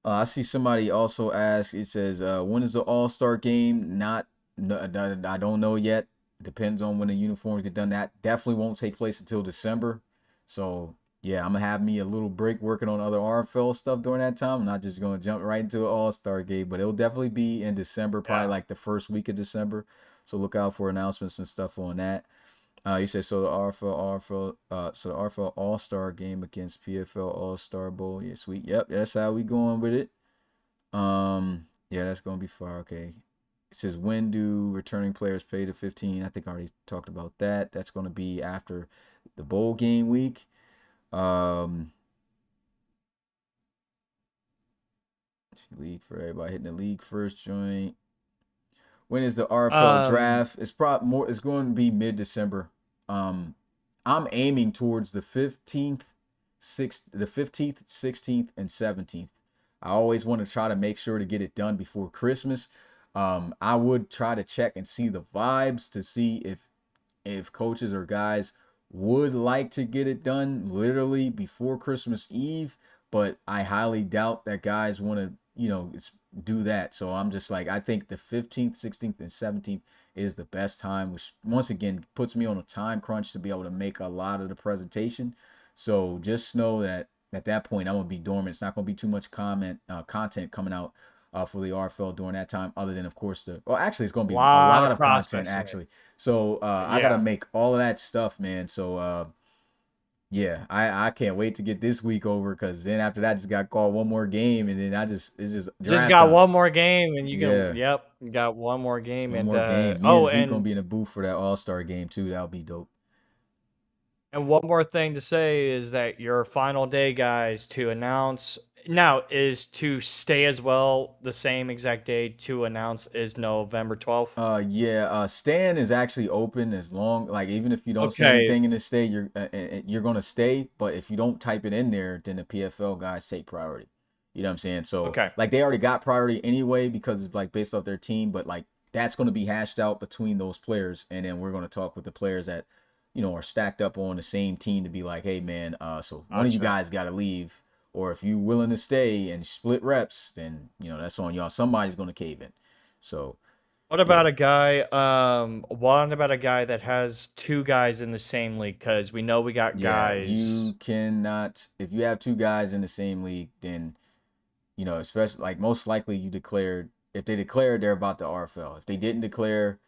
I see somebody also ask. It says, "When is the All Star game?" No, I don't know yet. Depends on when the uniforms get done. That definitely won't take place until December. So yeah, I'm gonna have me a little break working on other RFL stuff during that time. I'm not just gonna jump right into an All Star game, but it'll definitely be in December, probably Yeah. like the first week of December. So look out for announcements and stuff on that. You said so the so the RFL All Star game against PFL All Star Bowl. Yeah, sweet. Yep, that's how we going with it. Yeah, that's gonna be far. Okay. It says when do returning players pay the 15? I think I already talked about that. That's gonna be after the bowl game week. Um, let's see, league for everybody hitting the league first joint. When is the RFL Um, draft? It's probably more. It's going to be mid-December. I'm aiming towards the 15th, the 15th, 16th, and 17th. I always want to try to make sure to get it done before Christmas. I would try to check and see the vibes to see if coaches or guys would like to get it done literally before Christmas Eve, but I highly doubt that guys want to, do that. So I'm just like, I think the 15th, 16th, and 17th is the best time, which once again puts me on a time crunch to be able to make a lot of the presentation. So just know that at that point, I'm gonna be dormant. It's not gonna be too much content coming out for the RFL during that time, other than of course well, actually it's gonna a be a lot lot of of content prospects in it. actually. So I gotta Yeah. make all of that stuff, man. So yeah, I can't wait to get this week over because then after that, just got called one more game, and then it's just Just draft got time. one more game and you can Yeah, yep, you got one more game one and more game. Me and oh Zeke gonna and be in the booth for that All Star game too. That'll be dope. and one more thing to say is that your final day, guys, to announce now is to stay as well. The same exact day to announce is November 12th. Yeah, Stan is actually open as long like even if you don't see Okay. anything in the stay, you're gonna stay. But if you don't type it in there, then the PFL guys take priority. You know what I'm saying? So Okay. like they already got priority anyway because it's like based off their team, but like that's gonna be hashed out between those players, and then we're gonna talk with the players that are stacked up on the same team to be like, hey man, so one of you Gotcha. guys got to leave, or if you willing to stay and split reps, then that's on y'all. Somebody's gonna cave in. So. What Yeah, about a guy? What about a guy that has two guys in the same league? Because we know we got yeah, guys. you cannot. If you have two guys in the same league, then especially like most likely you declared. If they declared, they're about the RFL. If they didn't declare,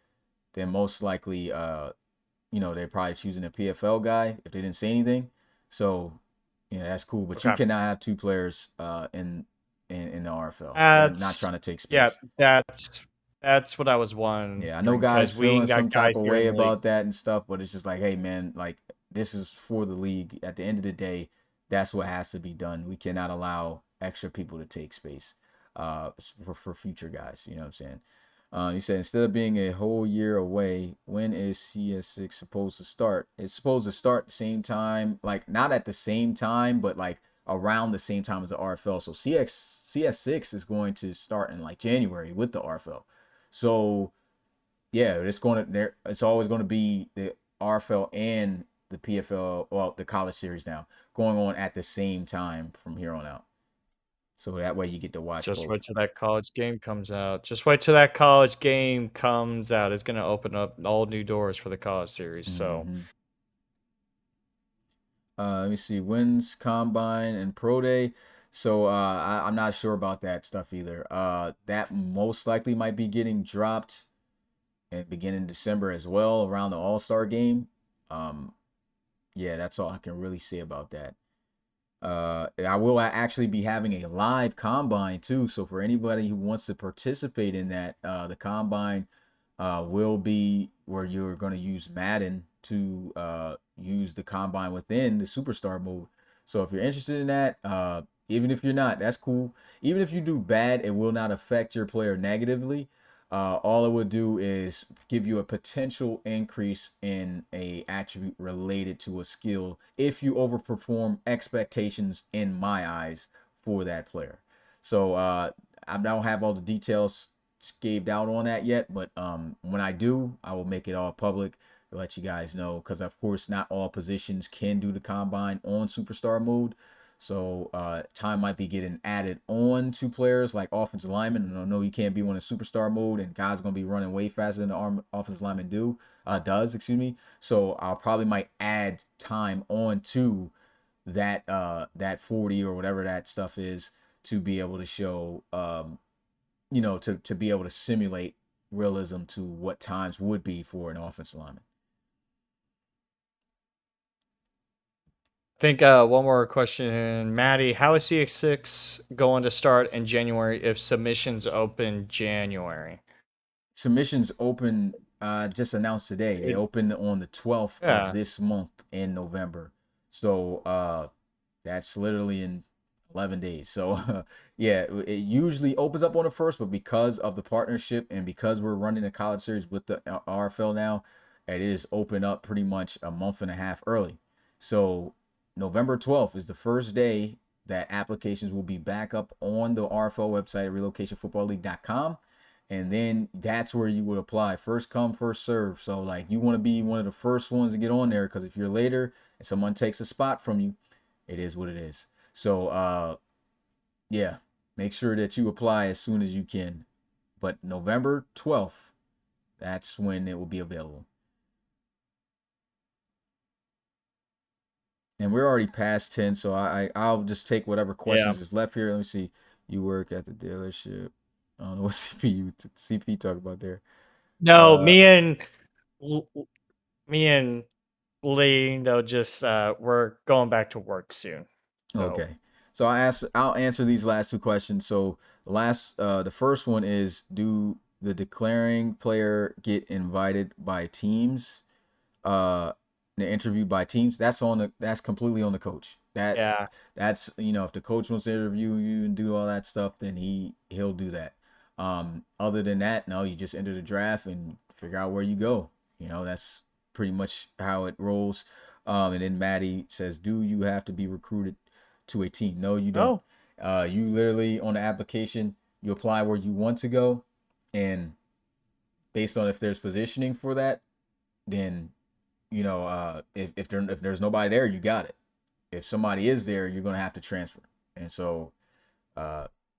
then most likely, they're probably choosing a PFL guy if they didn't say anything. So, that's cool. But you Okay. cannot have two players in the RFL. They're not That's trying to take yeah. space. That's what I was Yeah, I know wondering guys because we feeling ain't got some type guys of here way in the league. about that and stuff, but it's just like, hey man, like this is for the league. At the end of the day, that's what has to be done. We cannot allow extra people to take space for future guys. You know what I'm saying? You said instead of being a whole year away, when is CS6 supposed to start? It's supposed to start the same time, like not at the same time, but like around the same time as the RFL. So CS6 is going to start in like January with the RFL. So yeah, it's always going to be the RFL and the PFL, well, the college series now going on at the same time from here on out. So that way you get to watch Just both. wait till that college game comes out. Just wait till that college game comes out. It's gonna open up all new doors for the college series. So Mm-hmm. Let me see, wins combine and pro day. So I'm not sure about that stuff either. That most likely might be getting dropped at beginning December as well around the All Star game. Um, yeah, that's all I can really say about that. I will actually be having a live combine too. So for anybody who wants to participate in that, the combine will be where you're going to use Madden to use the combine within the superstar mode. So if you're interested in that, even if you're not, that's cool. Even if you do bad, it will not affect your player negatively. All it would do is give you a potential increase in a attribute related to a skill if you overperform expectations in my eyes for that player. So I don't have all the details scaved out on that yet, but when I do, I will make it all public to let you guys know because of course not all positions can do the combine on superstar mode. So time might be getting added on to players like offensive linemen. And I know you can't be one in superstar mode, and guys gonna be running way faster than the offensive lineman does. Excuse me. So I'll probably might add time on to that 40 or whatever that stuff is to be able to show to be able to simulate realism to what times would be for an offensive lineman. I think one more question, Maddie. How is CX6 going to start in January if submissions open January? Submissions open just announced today. They It, open on the 12th of yeah. this month in November. So that's literally in 11 days. So, yeah, it usually opens up on the first, but because of the partnership and because we're running a college series with the RFL now, it is open up pretty much a month and a half early. So, November 12th is the first day that applications will be back up on the RFL website at relocationfootballleague.com. And then that's where you would apply. First come, first serve. So, like, you want to be one of the first ones to get on there, because if you're later and someone takes a spot from you, it is what it is. So, yeah, make sure that you apply as soon as you can. But November 12th, that's when it will be available. And we're already past 10, so I'll just take whatever questions is left here. Let me see. You work at the dealership. I don't know what CP talk about there. No, me and Lee, they'll just we're going back to work soon. So. Okay. So I'll answer these last two questions. So the first one is, do the declaring player get invited by teams? Interviewed by teams? That's completely on the coach. That's, if the coach wants to interview you and do all that stuff, then he'll do that. Other than that, no, you just enter the draft and figure out where you go. That's pretty much how it rolls. And then Maddie says, do you have to be recruited to a team? No, you don't. You literally, on the application, you apply where you want to go, and based on if there's positioning for that, then if there's nobody there, you got it. If somebody is there, you're gonna have to transfer. And so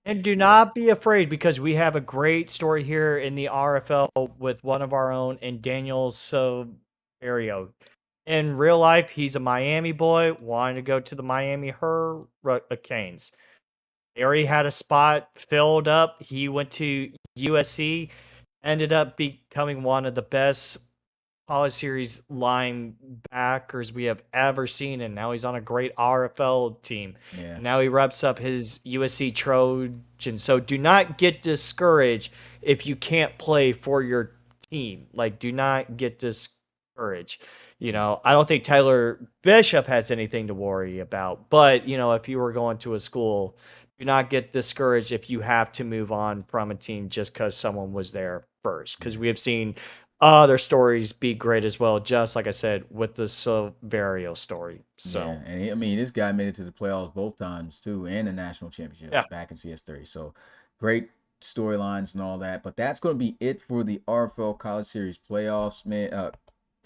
and do not be afraid, because we have a great story here in the RFL with one of our own, in Daniel Severio. In real life, he's a Miami boy, wanting to go to the Miami Hurricanes. He already had a spot filled up. He went to USC, ended up becoming one of the best college series linebackers we have ever seen, and now he's on a great RFL team. Yeah. Now he reps up his USC Trojans. So do not get discouraged if you can't play for your team. Like, do not get discouraged. I don't think Tyler Bishop has anything to worry about. But, if you were going to a school, do not get discouraged if you have to move on from a team just because someone was there first. Because we have seen other stories be great as well, just like I said, with the Severio story. So, yeah, and this guy made it to the playoffs both times too, and the national championship back in CS3. So, great storylines and all that. But that's going to be it for the RFL College Series playoffs, man.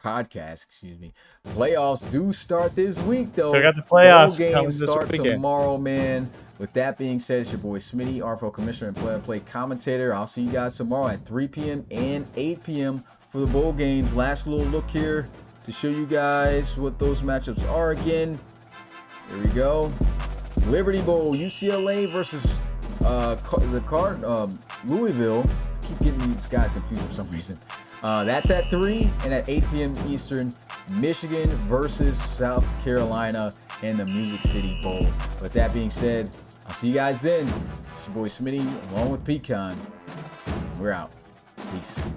Podcast, excuse me. Playoffs do start this week, though. So we got the playoffs games start tomorrow, man. With that being said, it's your boy Smitty, RFL commissioner and play-by-play commentator. I'll see you guys tomorrow at 3 p.m. and 8 p.m. for the bowl games. Last little look here to show you guys what those matchups are again. Here we go. Liberty Bowl, UCLA versus Louisville. I keep getting these guys confused for some reason. That's at 3, and at 8 p.m. Eastern, Michigan versus South Carolina in the Music City Bowl. With that being said, I'll see you guys then. It's your boy Smitty along with Pecan. We're out. Peace.